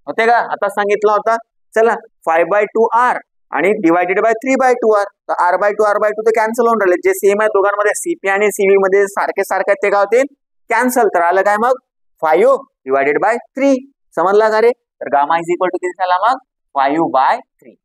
होते का. आता सांगितलं होता. चला 5/2 R आणि डिवायडेड बाय 3/2 R. तर R/2 तर कॅन्सल होऊन राहिले, जे सेम आहे दोघांमध्ये, CP आणि CV मध्ये सारखे ते काय होते कॅन्सल. तर आलं काय मग 5 डिवायडेड बाय 3. समजला का रे. तर गामा इज इक्वल टू किती झाला मग 5/3.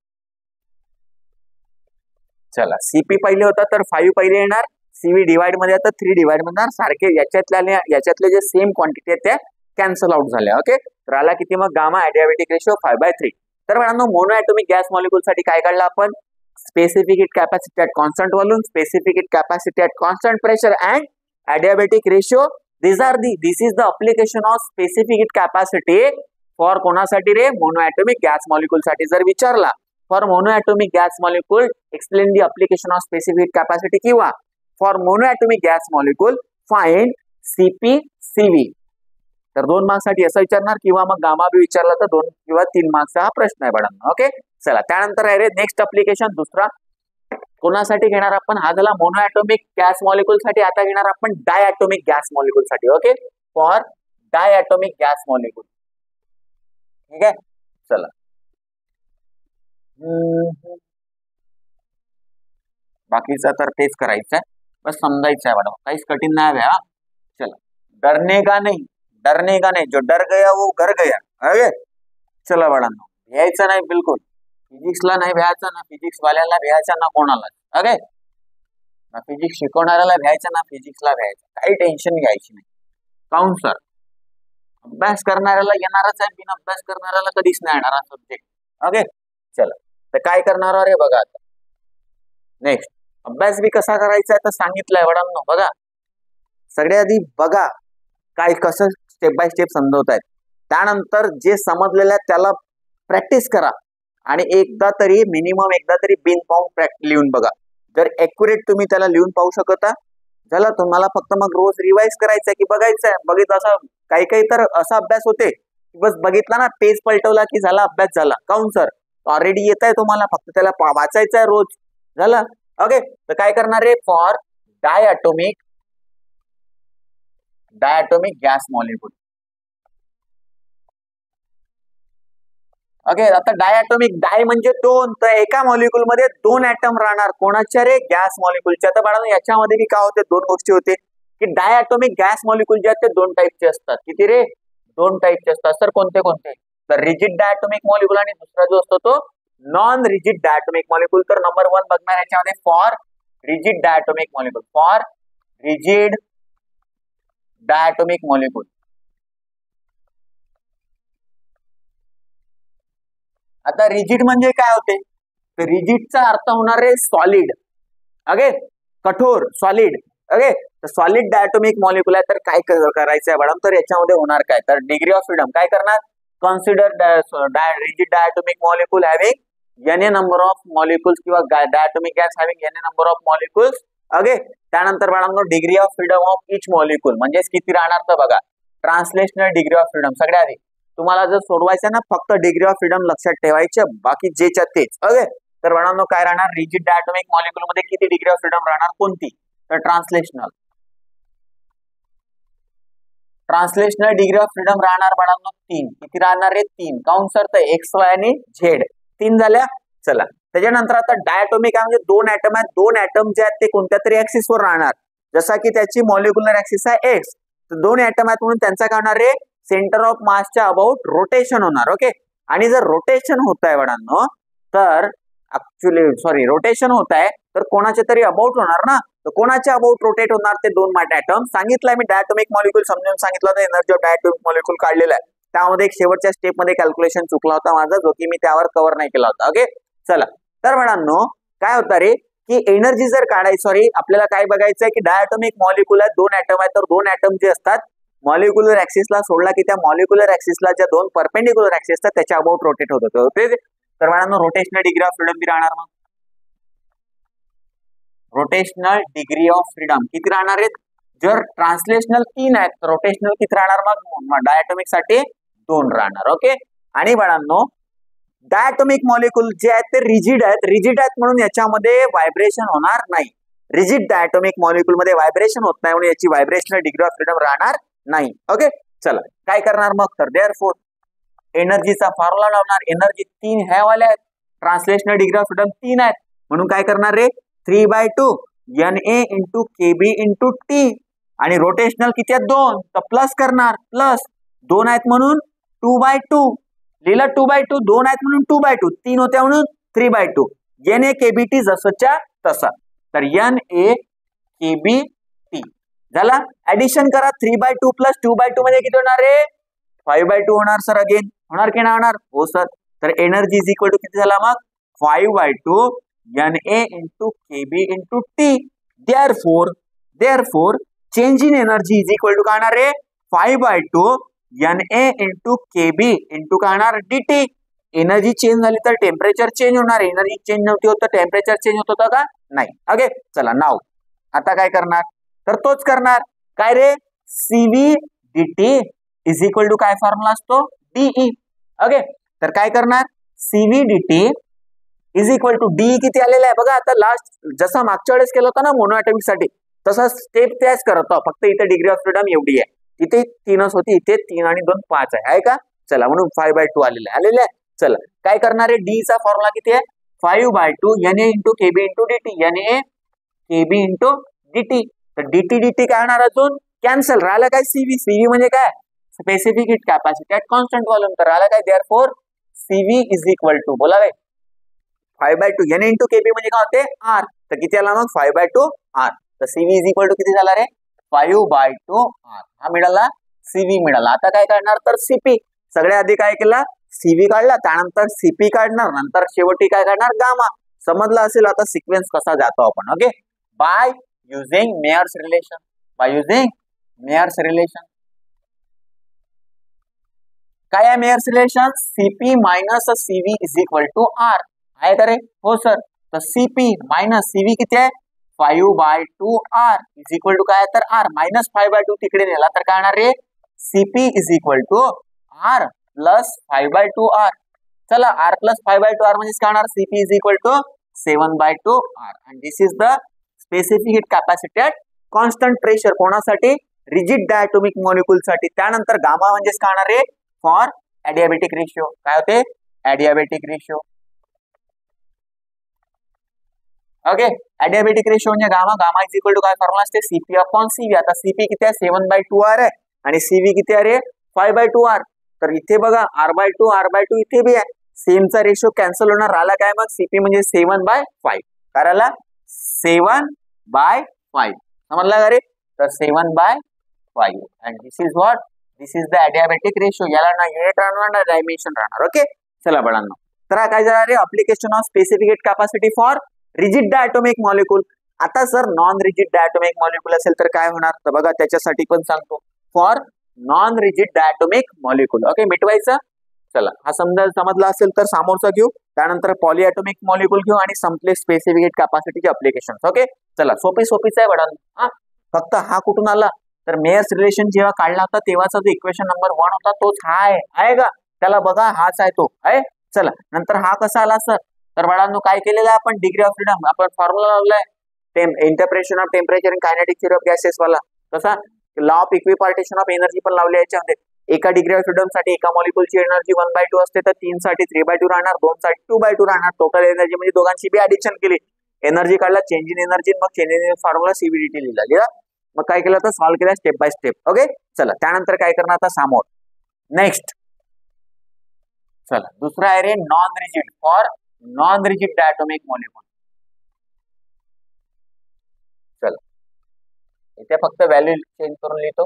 चला CP पहिले होता तर 5 पहिले येणार, CV डिवाइड मध्ये आता 3 डिवाइड मध्ये सारखे, याच्यातले जे सेम क्वांटिटी आहेत त्या कॅन्सल आउट झाल्या. ओके. तर आला किती मग गामा ऍडियाबॅटिक रेशियो 5/3. तर बाळांनो मोनो ऍटोमिक गॅस मॉलिक्युल साठी काय काढलं आपण, specific heat capacity at constant volume, specific heat capacity at constant pressure and adiabatic ratio. This is the application of specific heat capacity for कोणासाठी रे, मोनो ऍटोमिक गॅस मॉलिक्युल साठी. जर विचारला for monoatomic gas molecule explain the application of specific heat capacity, किंवा for monoatomic gas molecule find CP CV. तर 2 marks साठी असं विचारणार, किंवा मग गामा बी विचारला तर 2 किंवा 3 मार्क्सचा हा प्रश्न आहे बाळांनो. ओके. चला त्यानंतर आहे रे नेक्स्ट अप्लिकेशन दुसरा कोणासाठी घेणार आपण, हा झाला मोनो ऍटोमिक गॅस मॉलिक्युल साठी. आता घेणार आपण डायॲटोमिक गॅस मॉलिक्युल साठी. Okay. For diatomic gas molecule. ठीक आहे. चला बाकीचं तर तेच करायचं आहे, बस समजायचं आहे मॅडम, काहीच कठीण नाही भैया. चला डरने का नहीं, जो डर गया वो घर गया. ओके. चला बाळांनो भ्यायचं नाही बिलकुल, फिजिक्सला नाही भ्यायचं, ना फिजिक्स वाल्याला भ्यायचं, ना कोणाला. ओके. ना फिजिक्स शिकवणाऱ्याला भ्यायचं, ना फिजिक्सला भ्यायचं, काही टेन्शन घ्यायची नाही. काऊन सर, अभ्यास करणाऱ्याला येणारच आहे, बिन अभ्यास करणाऱ्याला कधीच नाही येणार हा सब्जेक्ट. ओके चला, तर काय करणार अरे बघा आता नेक्स्ट अभ्यास बी कसा करायचा आहे तर सांगितलंय वडांनो. बघा सगळ्या आधी बघा काय कसं स्टेप बाय स्टेप समजवत आहेत, त्यानंतर जे समजलेलं आहे त्याला प्रॅक्टिस करा आणि एकदा तरी मिनिमम एकदा तरी बिन पाहून लिहून बघा. जर ऍक्युरेट तुम्ही त्याला लिहून पाहू शकता झालं, तुम्हाला फक्त मग रोज रिवाइज करायचंय की बघायचंय. बघितलं असं काही काही तर असा अभ्यास होते की बस बघितला ना, पेज पलटवला की झाला अभ्यास झाला. काऊन सर ऑलरेडी येत आहे तुम्हाला, फक्त त्याला वाचायचं आहे रोज झालं. ओके तर काय करणार आहे, for diatomic gas molecule. Okay आता डायटोमिक, डाय म्हणजे दोन, तर एका मॉलिक्यूल मध्ये दोन ऍटम राहणार. कोणाच्या रे, गॅस मॉलिक्यूलच्या. तर बाळांनो याच्यामध्ये बी काय होते, दोन गोष्टी होते की डायटोमिक गॅस मॉलिक्यूल जे आहेत ते दोन टाईपचे असतात. किती रे, दोन टाईपचे असतात. सर कोणते कोणते, तर रिजिड डायटोमिक मॉलिक्यूल आणि दुसरा जो असतो तो नॉन रिजिड डायटोमिक मॉलिक्यूल. तर नंबर 1 बघणार याच्यामध्ये for rigid diatomic molecule, for rigid diatomic molecule. आता रिजिड म्हणजे काय होते, तर रिजिडचा अर्थ होणार आहे सॉलिड. ओके कठोर, सॉलिड. ओके तर सॉलिड डायटोमिक मॉलिक्यूल आहे. तर काय करायचं आहे मॅडम, तर याच्यामध्ये होणार काय, तर डिग्री ऑफ फ्रीडम काय करणार, consider rigid diatomic molecule having N number of molecules किंवा diatomic gas having N number of molecules. Okay त्यानंतर madam degree of freedom of each molecule म्हणजे किती राहणार, तर बघा ट्रान्सलेशनल डिग्री ऑफ फ्रीडम. सगळ्या आधी तुम्हाला जर सोडवायचं ना फक्त डिग्री ऑफ फ्रीडम लक्षात ठेवायचे, बाकी जेच्या तेच. ओके तर बाळांनो काय राहणार, रिजिड डायटोमिक मॉलिक्यूल मध्ये किती डिग्री ऑफ फ्रीडम राहणार, कोणती, तर ट्रान्सलेशनल डिग्री ऑफ फ्रीडम राहणार बाळांनो 3. किती राहणार रे, 3. काउंट सर तर एक्स वाय आणि झेड 3 झाल्या. चला त्याच्यानंतर आता डायटोमिक म्हणजे दोन ऍटम आहेत, दोन ऍटम जे आहेत ते कोणत्या तरी ऍक्सिस वर राहणार. जसा की त्याची मॉलिक्युलर ऍक्सिस आहे एक्स, तर दोन ऍटम आहेत म्हणून त्यांचा काय होणार रे, सेंटर ऑफ मासच्या अबाउट रोटेशन होणार. ओके आणि जर रोटेशन होत आहे बाळांनो, तर ऍक्च्युअली रोटेशन होत आहे तर कोणाचे तरी अबाउट होणार ना, तर कोणाच्या अबाउट रोटेट होणार, ते दोन ऍटम. सांगितलंय मी डायटोमिक मॉलिक्यूल समजून सांगितलं होतं, एनर्जी ऑफ डायटोमिक मॉलिक्यूल काढलेला आहे. त्यामध्ये एक शेवटच्या स्टेप मध्ये कॅल्क्युलेशन चुकला होता माझा, जो की मी त्यावर कव्हर नाही केला होता. ओके चला तर बाळांनो काय होतं रे, की एनर्जी जर काढायची, आपल्याला काय बघायचंय की डायटोमिक मॉलिक्यूल आहे, दोन ऍटम आहेत, तर दोन ऍटम जे असतात मॉलिक्युलर ऍक्सिसला सोडला की त्या मॉलिक्युलर ऍक्सिसला ज्या दोन परपेंडिक्युलर ऍक्सिस असतात त्याच्या अबाउट रोटेट होत होते. तर बाळांनो रोटेशनल डिग्री ऑफ फ्रीडम बी राहणार. मग रोटेशनल डिग्री ऑफ फ्रीडम किती राहणार आहेत, जर ट्रान्सलेशनल 3 आहेत तर रोटेशनल किती राहणार, मग डायटोमिक साठी 2 राहणार. ओके आणि बाळांनो डायटोमिक मॉलिक्यूल जे आहेत ते रिजिड आहेत म्हणून याच्यामध्ये व्हायब्रेशन होणार नाही. रिजिड डायटोमिक मॉलिक्यूल मध्ये व्हायब्रेशन होत नाही म्हणून याची व्हायब्रेशनल डिग्री ऑफ फ्रीडम राहणार नाही. ओके चला काय करणार मग, तर देअरफॉर एनर्जीचा फॉर्म्युला लावणार. एनर्जी 3 ह्या वाल्या आहेत, ट्रान्सलेशनल डिग्री ऑफ फ्रीडम 3 आहेत म्हणून काय करणार रे, 3/2 Na into KB into T. आणि रोटेशनल किती आहेत 2, तर प्लस करणार, प्लस 2 आहेत म्हणून 2/2 लिहिलं, 2/2 2 आहेत म्हणून 2/2, 3 होत्या म्हणून 3/2. Na kbt जसंच्या तसा, तर Na kbt झाला. ऍडिशन करा, 3/2 प्लस 2/2 म्हणजे किती होणार रे, 5/2 होणार. सर अगेन होणार की नाही होणार, हो सर. तर एनर्जी इज इक्वल टू किती झाला मग, 5/2 Na into KB into T. Therefore change in energy is equal to काय होणार रे, 5/2 Na इंटू केबी इंटू काय होणार dt. एनर्जी चेंज झाली तर टेम्परेचर चेंज होणार, एनर्जी चेंज नव्हती होत तर टेम्परेचर चेंज होत होतं का, नाही. ओके चला नाव आता काय करणार, तर तोच करणार. काय रे, CV dt is equal to काय फॉर्म्युला असतो, डीई. ओके तर काय करणार, CV dt is equal to D किती आलेला आहे बघा. आता लास्ट जसा मागच्या वेळेस केलं होतं ना मोनोएटॉमिक साठी, तसा स्टेप त्याच करत आहोत, फक्त इथे डिग्री ऑफ फ्रीडम एवढी आहे. इथे 3च होती, इथे 3 आणि 2 5 आहे का. चला म्हणून 5/2 आलेलं आहे. चला काय करणार आहे, डी चा फॉर्म्युला किती आहे, 5/2 Na into KB into dt. Na KB into dt. तर dt काय होणार, अजून कॅन्सल राहिलं काय, सीव्ही म्हणजे काय, specific heat capacity at constant volume. तर राहिलं काय, therefore CV is equal to बोला काय 5/2 Na इंटू केबी म्हणजे काय होते R. तर किती आला मग 5/2 R. तर सीव्ही इज इक्वल टू किती झाला रे, 5/2 R. हा मिळाला सीव्ही मिळाला. आता काय काढणार तर सीपी. सगळ्या आधी काय केला सीव्ही काढला, त्यानंतर सीपी काढणार, नंतर शेवटी काय काढणार गामा. समजलं असेल आता सिक्वेन्स कसा जातो आपण. Okay, by using Mayer's relation. By using Mayer's relation. काय आहे Mayer's relation? CP minus CV is equal to R. आहे का रे? हो सर. तर सीपी मायनस सीव्ही किती आहे 5/2 आर इज इक्वल टू काय तर आर. मायनस 5/2 तिकडे नेला तर काय होणार रे? CP is equal to R plus 5/2 R. चला आर प्लस 5/2 आर म्हणजे काय होणार? CP is equal to 7/2 R. And this is the specific heat capacity at constant pressure. कोणासाठी? रिजिड डायटोमिक मॉलिक्यूल साठी. त्यानंतर गामा म्हणजे काय होणार रे? For adiabatic ratio. काय होते? Adiabatic ratio. Okay, adiabatic ratio म्हणजे gamma. Gamma is equal to काय फॉर्म्युला असते? CP upon CV. आता सीपी किती आहे 7/2 आर आहे आणि सीव्ही किती आहे रे 5/2 आर. तर इथे बघा r/2 r/2 इथे बी आहे. सेमचा रेशिओ कॅन्सल होणार. राहिला काय मग? सीपी म्हणजे 7/5. काय राहिला? 7/5. समजला का रे? तर 7/5 and this is what? This is the adiabatic ratio. याला ना युनिट राहणार ना डायमेन्शन राहणार. ओके, चला बाळांनो, तर काय झालं रे? Application of specific heat capacity for rigid diatomic molecule. आता sir non rigid diatomic molecule असेल तर काय होणार? तर बघा त्याच्यासाठी पण सांगतो. For non rigid diatomic molecule. Okay, मिटवायचं. चला हा समजला असेल तर समोरचा घेऊ, त्यानंतर पॉलिॲटोमिक मॉलिक्यूल घेऊ आणि संपले स्पेसिफिक हीट कॅपॅसिटीचे अप्लिकेशन. ओके, चला सोपीच आहे बाळांनो. हा फक्त हा कुठून आला? तर मेयर्स रिलेशन जेव्हा काढला होता तेव्हाचा जो इक्वेशन नंबर 1 होता तोच हा आहे का? त्याला बघा हाच आहे तो आहे. चला नंतर हा कसा आला सर? तर बाळांनो काय केलेलं आहे आपण? डिग्री ऑफ फ्रीडम आपण फॉर्म्युला लावलाय interpretation of temperature in kinetic theory of gases वाला. कसा? लॉ ऑफ इक्विपार्टिशन ऑफ एनर्जी पण लावले याच्यामध्ये. एका डिग्री ऑफ फ्रीडम साठी एका मॉलिक्यूलची एनर्जी 1/2 असते, तर 3 साठी 3/2 राहणार, 2 साठी 2/2 राहणार. टोटल एनर्जी म्हणजे दोघांची बी ऍडिशन केली, एनर्जी काढला, चेंज इन एनर्जी, मग चेंज इन फॉर्म्युला सीबीडीटी लिहिला. मग काय केलं तर सॉल्व्ह केला स्टेप बाय स्टेप. ओके, चला त्यानंतर काय करणार आता समोर. नेक्स्ट चला दुसरा आहे रे non rigid. For non rigid diatomic molecule. चला इथे फक्त व्हॅल्यू चेंज करून लिहितो.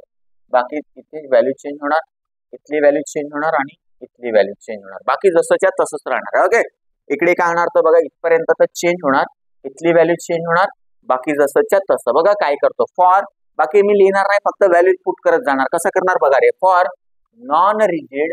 बाकी इथे व्हॅल्यू चेंज होणार, इथली व्हॅल्यू चेंज होणार आणि इथली व्हॅल्यू चेंज होणार. बाकी जसंच्या तसंच राहणार. ओके, इकडे काय होणार तर बघा इथपर्यंत तर चेंज होणार, इथली व्हॅल्यू चेंज होणार, बाकी जसंच्या तसं. बघा काय करतो फॉर, बाकी मी लिहिणार नाही, फक्त व्हॅल्यू पुट करत जाणार. कसं करणार बघा रे? For non rigid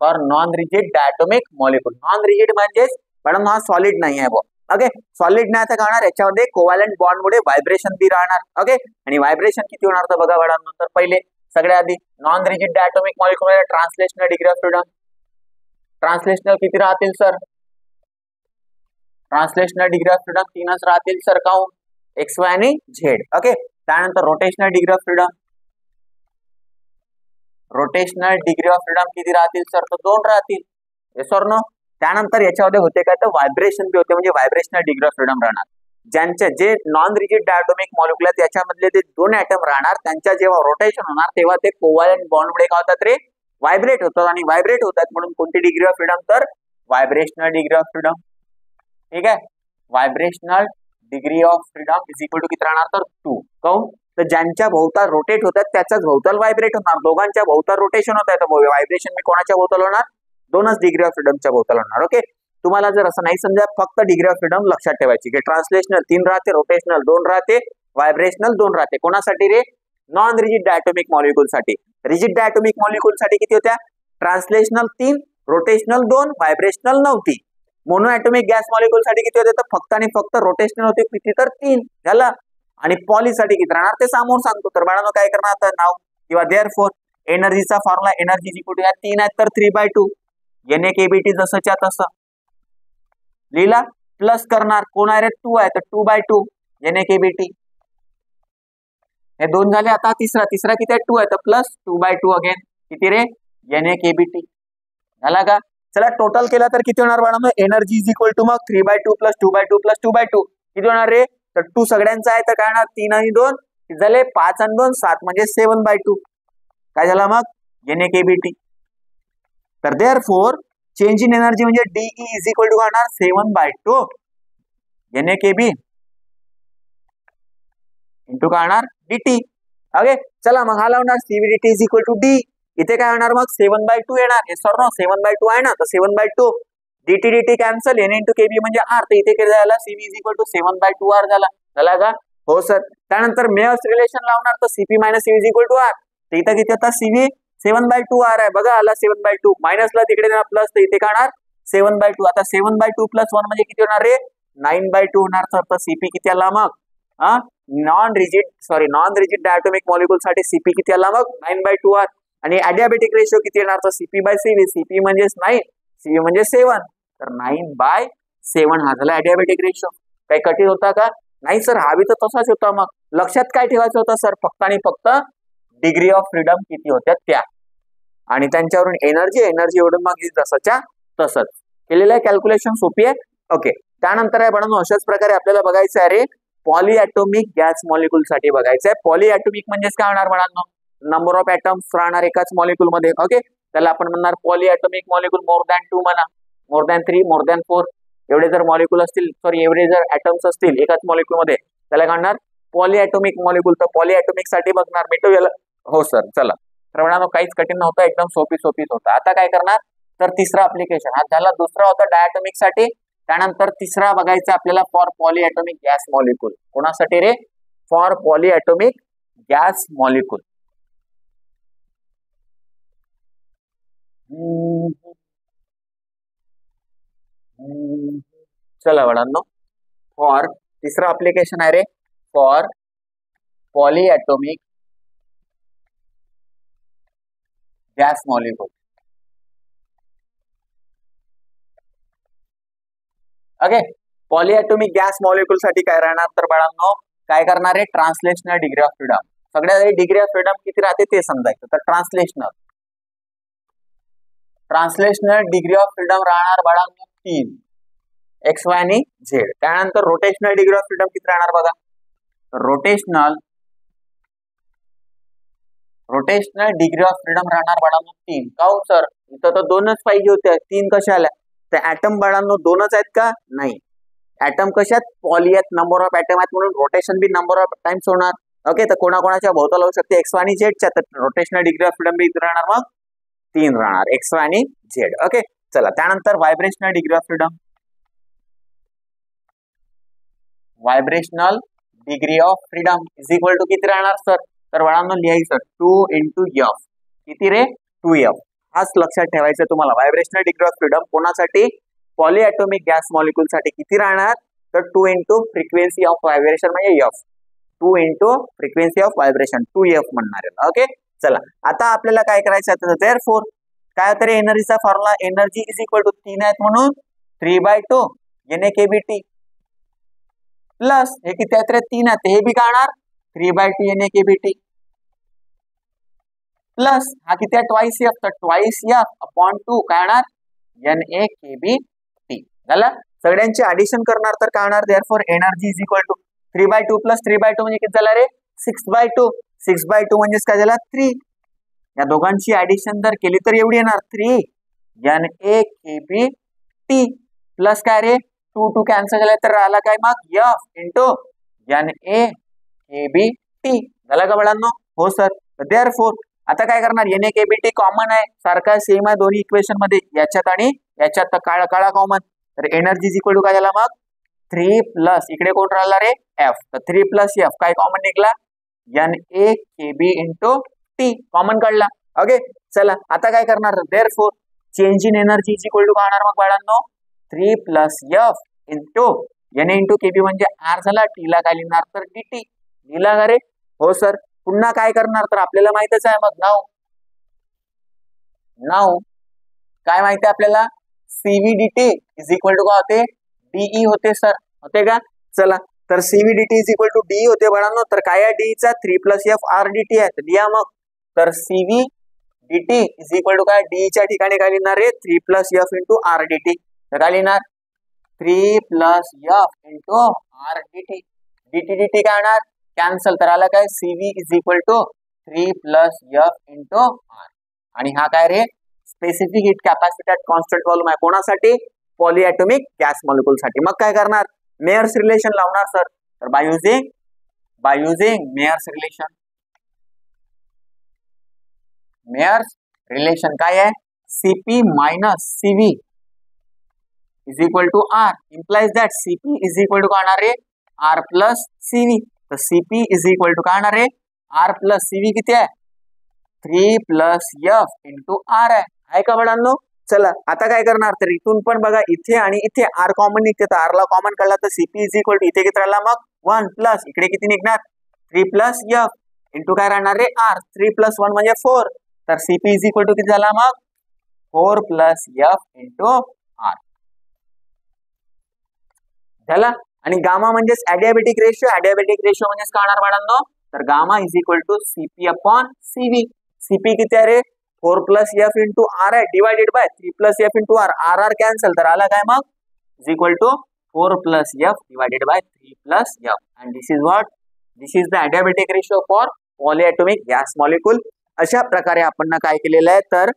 for non rigid diatomic molecule. Non rigid म्हणजेच मॅडम हा सॉलिड नाही आहे बघ. ओके, सॉलिड नाही तर काय याच्यामध्ये कोव्हॅलंट बॉन्ड मुळे व्हायब्रेशन बी राहणार. ओके, आणि व्हायब्रेशन किती होणार तर बघा बाळांनो, तर पहिले सगळ्या आधी non rigid diatomic molecule translational degree of freedom. Translational किती राहतील sir? Translational degree of freedom 3च राहतील सर. काऊन? एक्स वाय आणि झेड. ओके, त्यानंतर rotational degree of freedom. Rotational degree of freedom किती राहतील सर? तर 2 राहतील. Yes or no? त्यानंतर याच्यामध्ये होते काय तर व्हायब्रेशन बी होते, म्हणजे व्हायब्रेशनल डिग्री ऑफ फ्रीडम राहणार. ज्यांच्या जे नॉन रिजिड डायटोमिक मॉलिक्यूल आहेत त्याच्यामधले ते 2 ऍटम राहणार, त्यांच्या जेव्हा रोटेशन होणार तेव्हा ते कोव्हॅलंट बॉन्ड मुळे काय होतात रे? व्हायब्रेट होतात, आणि व्हायब्रेट होतात म्हणून कोणती डिग्री ऑफ फ्रीडम तर व्हायब्रेशनल डिग्री ऑफ फ्रीडम. ठीक आहे, vibrational degree of freedom is equal to किती राहणार तर 2. काऊन? तर ज्यांच्या भोवताल रोटेट होतात त्याच्याच भोवताल व्हायब्रेट होणार. दोघांच्या भोवताल रोटेशन होत आहे तर व्हायब्रेशन मी कोणाच्या भोवताल होणार? 2च डिग्री ऑफ फ्रीडमच्या भोवताल होणार. ओके, तुम्हाला जर असं नाही समजा फक्त डिग्री ऑफ फ्रीडम लक्षात ठेवायची की ट्रान्सलेशनल 3 राहते, रोटेशनल 2 राहते, व्हायब्रेशनल 2 राहते. कोणासाठी रे? नॉन रिजिड डायटोमिक मॉलिक्यूल साठी. रिजिड डायटोमिक मॉलिक्यूल साठी किती होत्या? ट्रान्सलेशनल 3, रोटेशनल 2, व्हायब्रेशनल नव्हती. मोनो ऍटोमिक गॅस मॉलिक्यूल साठी किती होते? तर फक्त आणि फक्त रोटेशनल होते. किती तर 3 झाला. आणि पॉली साठी किती राहणार ते समोर सांगतो. तर बाळांनो काय करणार आता नाव किंवा देअरफॉर एनर्जीचा फॉर्म्युला, एनर्जी जी कुठे 3 आहेत तर 3/2 NaKBT जसंच्या तसं लिहिला, प्लस करणार कोण आहे रे? 2 आहे तर 2/2 NaKBT. हे 2 झाले. आता तिसरा किती आहे? 2 आहे तर प्लस 2/2 अगेन किती रे? NaKBT. झाला का? चला टोटल केला तर किती होणार बाळांनो? एनर्जी इज इक्वल टू मग 3/2 प्लस 2/2 प्लस 2/2 किती होणार रे? तर 2 सगळ्यांचा आहे तर काय होणार? 3 आणि 2 झाले 5 आणि 2 7 म्हणजे 7/2. काय झाला मग? NaKBT. तर देअरफॉर चेंज इन एनर्जी म्हणजे DE इज इक्वल टू होणार 7/2 NaKB इंटू काय होणार? DT. ओके चला मग हा लावणार CVDT is equal to D. इथे काय होणार मग 7/2 येणार. हे सर 7/2 आहे ना, तर 7/2 dt cancel, n into KB म्हणजे आर. तर इथे काय झाला CV is equal to 7/2 R झाला का? हो सर. त्यानंतर मेयर्स रिलेशन लावणार तर CP minus CV is equal to R. तर इथं किती होता CV 7/2 आर आहे बघा, आला 7/2 मायनसला तिकडे प्लस, तर इथे काय होणार 7/2. आता 7/2 प्लस 1 म्हणजे किती होणार रे 9/2 होणार. तर CP किती आला मग नॉन रिजिड डायटोमिक मॉलिक्युल साठी CP किती आला मग 9/2 आर. आणि ॲडियाबॅटिक रेशो किती येणार तर CP/CV. CP म्हणजे 9, CV म्हणजे 7, तर 9/7 हा झाला ॲडियाबॅटिक रेशो. काही कठीण होता का? नाही सर, हा बी तर तसाच होता. मग लक्षात काय ठेवायचं होतं सर, फक्त आणि फक्त डिग्री ऑफ फ्रीडम किती होत्या त्या, आणि त्यांच्यावरून एनर्जी एवढून मग जसंच्या तसंच केलेलं आहे. कॅल्क्युलेशन सोपी आहे. ओके त्यानंतर आहे बनवून अशाच प्रकारे आपल्याला बघायचं आहे रे पॉलीॲटॉमिक गॅस मॉलिक्युल साठी बघायचं आहे. पॉलीॲटॉमिक म्हणजेच काय होणार म्हणा, नंबर ऑफ ॲटम्स राहणार एकाच मॉलिक्युल मध्ये. ओके त्याला आपण म्हणणार पॉलीॲटॉमिक मॉलिक्युल. मोर दॅन 2 म्हणा, मोर दॅन 3, मोर दॅन 4 एवढे जर मॉलिक्युल असतील, सॉरी एवढे जर ॲटम्स असतील एकाच मॉलिक्युल मध्ये, त्याला म्हणणार पॉलीॲटॉमिक मॉलिक्युल. तर पॉलीॲटॉमिक साठी बघणार भेटूया. हो सर चला. तर म्हणा काहीच कठीण नव्हतं, एकदम सोपीच होतं. आता काय करणार तर तिसरा अप्लिकेशन हा झाला. दुसरा होता डायटॉमिक साठी. त्यानंतर तिसरा बघायचा आपल्याला फॉर पॉलीॲटॉमिक गॅस मॉलिक्युल. कोणासाठी रे फॉर पॉलीॲटॉमिक गॅस मॉलिक्युल. चला बाळांनो, फॉर तिसरा अप्लिकेशन आहे रे for polyatomic gas molecule. Okay polyatomic gas molecule साठी काय राहणार तर बाळांनो, काय करणार आहे ट्रान्सलेशनल डिग्री ऑफ फ्रीडम. सगळ्यात डिग्री ऑफ फ्रीडम किती राहते ते समजायचं. तर ट्रान्सलेशनल डिग्री ऑफ फ्रीडम राहणार बाळांनो 3 एक्स वाय आणि झेड. त्यानंतर रोटेशनल डिग्री ऑफ फ्रीडम किती राहणार बघा, रोटेशनल डिग्री ऑफ फ्रीडम राहणार बाळांनो 3. का हो सर, इथं तर 2च पाहिजे होत्या, 3 कशा आल्या? तर ऍटम बाळांनो 2च आहेत का? नाही, ऍटम कशात पॉली आहेत, नंबर ऑफ ऍटम आहेत, म्हणून rotation be number of times होणार. ओके तर कोणाकोणाच्या भोवताल होऊ शकते एक्स वाय आणि झेडच्या. तर रोटेशनल डिग्री ऑफ फ्रीडम बी राहणार मग 3 राहणार एक्स वाय आणि झेड. ओके चला. त्यानंतर vibrational degree of freedom. Vibrational degree of freedom is equal to किती राहणार सर, तर बाळांनो लिहायचं 2 इंटू एफ. किती रे 2f. हाच लक्षात ठेवायचं तुम्हाला. व्हायब्रेशनल डिग्री ऑफ फ्रीडम कोणासाठी पॉलीॲटॉमिक गॅस मॉलिक्युल साठी किती राहणार तर 2 इंटू फ्रिक्वेन्सी ऑफ व्हायब्रेशन म्हणजे F. 2 into frequency of vibration 2f म्हणणार आहे. ओके चला. आता आपल्याला काय करायचं आहे, देअरफॉर काय तरी एनर्जीचा formula, energy is equal to 3 आहेत म्हणून 3/2 NA/kBT प्लस हे किती आहेत रे 3 आहेत, हे बी काढणार 3/2 NA/kBT प्लस हा किती आहे ट्वाइस एफ, तर ट्वाइस एफ अपॉन 2 काय होणार NA/kBT झालं. सगळ्यांचे ऍडिशन करणार तर काय होणार therefore energy is equal to 3/2 plus 3/2 म्हणजे किती झाला रे 6/2. 6/2 म्हणजेच काय झाला 3. या दोघांची ऍडिशन जर केली तर एवढी येणार 3 NA/kBT प्लस काय रे 2 कॅन्सल झाला तर राहिला काय मग एफ इंटू NA/kBT झाला का बाळांनो? हो सर. देअरफॉर आता काय करणार NA/kBT कॉमन आहे, सारखा सेम आहे दोन्ही इक्वेशन मध्ये, याच्यात आणि याच्यात काळा काळा कॉमन. तर एनर्जी इज इक्वल टू काय झाला मग 3 प्लस इकडे कोण राहिला रे एफ, तर 3 प्लस एफ काय कॉमन निघला NA/kB इंटू टी कॉमन काढला. ओके चला. आता काय करणार therefore change in energy is equal to काय होणार मग बाळांनो 3 plus F into NA into KB म्हणजे आर झाला, टी ला काय लिहिणार तर dt लिहिला का रे? हो सर. पुन्हा काय करणार तर आपल्याला माहितच आहे मग नाव काय माहिती आहे आपल्याला CVDT इज इक्वल टू काय होते DE होते सर, होते का? चला तर CVDT is equal to DE होते बाळांनो. तर काय आहे DE चा 3 प्लस एफ आर dt आहे, तर लिहा मग. तर CVDT इज इक्वल टू काय DE च्या ठिकाणी काय लिहिणार रे 3 plus F into R dt, तर काय लिहिणार 3 plus F into R dt. dt काय होणार कॅन्सल, तर आला काय CV is equal to 3 plus F into R. आणि हा काय रे specific heat capacity at constant volume आहे. कोणासाठी पॉलीॲटॉमिक गॅस मॉलिक्युल साठी. मग काय करणार मेयर्स रिलेशन लावणार सर. तर bye using Mayer's relation Mayer's relation काय आहे, CP minus CV is equal to R, implies that CP is equal to काय होणार आहे, आर प्लस सीव्ही. तर सीपी इज इक्वल टू काय होणार आहे, आर प्लस सीव्ही किती आहे, 3 प्लस एफ इंटू आर आहे का मुलांनो. चला आता काय करणार, तर इथून पण बघा इथे आणि इथे आर कॉमन निघते, तर आर ला कॉमन काढला तर सीपी इज इक्वल टू इथे किती राहिला मग 1 प्लस इकडे किती निघणार 3 प्लस एफ इंटू काय राहणार रे आर, 3 प्लस 1 म्हणजे 4. तर सीपी इज इक्वल टू किती झाला मग 4 प्लस एफ इंटू आर झाला. आणि गामा म्हणजेच ॲडियाबॅटिक रेशिओ, ॲडियाबॅटिक रेशिओ म्हणजेच काय होणार बाळांनो, तर gamma is equal to CP upon CV. CP किती आहे रे 4 प्लस एफ इंटू आर आहे divided by 3 plus F into R, R R cancel, तर आला काय मग is equal to 4 plus F divided by 3 plus F. And this is what, this is the adiabatic ratio for polyatomic gas molecule. अशा प्रकारे आपण काय केलेलं आहे, तर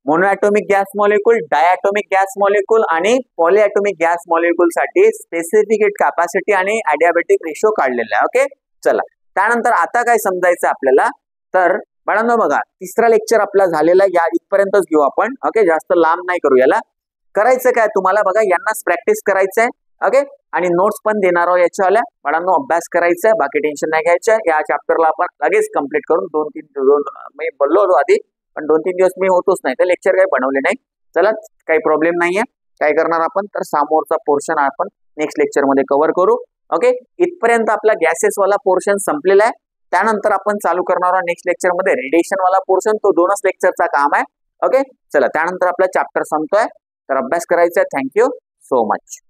monoatomic gas molecule, diatomic gas molecule आणि पॉलीएटॉमिक गॅस मॉलिक्यूल साठी specific capacity आणि ॲडियाबॅटिक रेशिओ काढलेला आहे. ओके चला, त्यानंतर आता काय समजायचं आपल्याला, तर बाळांनो बघा तिसरा लेक्चर आपला झालेला या इथपर्यंतच घेऊ आपण. ओके जास्त लांब नाही करू याला. करायचं काय तुम्हाला बघा, यांनाच प्रॅक्टिस करायचं आहे. ओके आणि नोट्स पण देणार आहोत याच्यावाल्या. बाळांनो अभ्यास करायचा आहे, बाकी टेन्शन नाही घ्यायचं. या चॅप्टरला आपण लगेच कंप्लीट करून 2-3 मी बोललो होतो आधी, पण 2-3 दिवस मी होतोच नाही, तर लेक्चर काही बनवले नाही. चला काही प्रॉब्लेम नाहीये. काय करणार आपण, तर समोरचा पोर्शन आपण नेक्स्ट लेक्चर मध्ये कव्हर करू. ओके इथपर्यंत आपला गॅसेस वाला पोर्शन संपलेला आहे. त्यानंतर आपण चालू करणार आहोत नेक्स्ट लेक्चर मध्ये रेडिएशन वाला पोर्शन, तो 2च लेक्चरचा काम आहे. ओके चला त्यानंतर आपला चॅप्टर संपतोय, तर अभ्यास करायचा आहे. Thank you so much.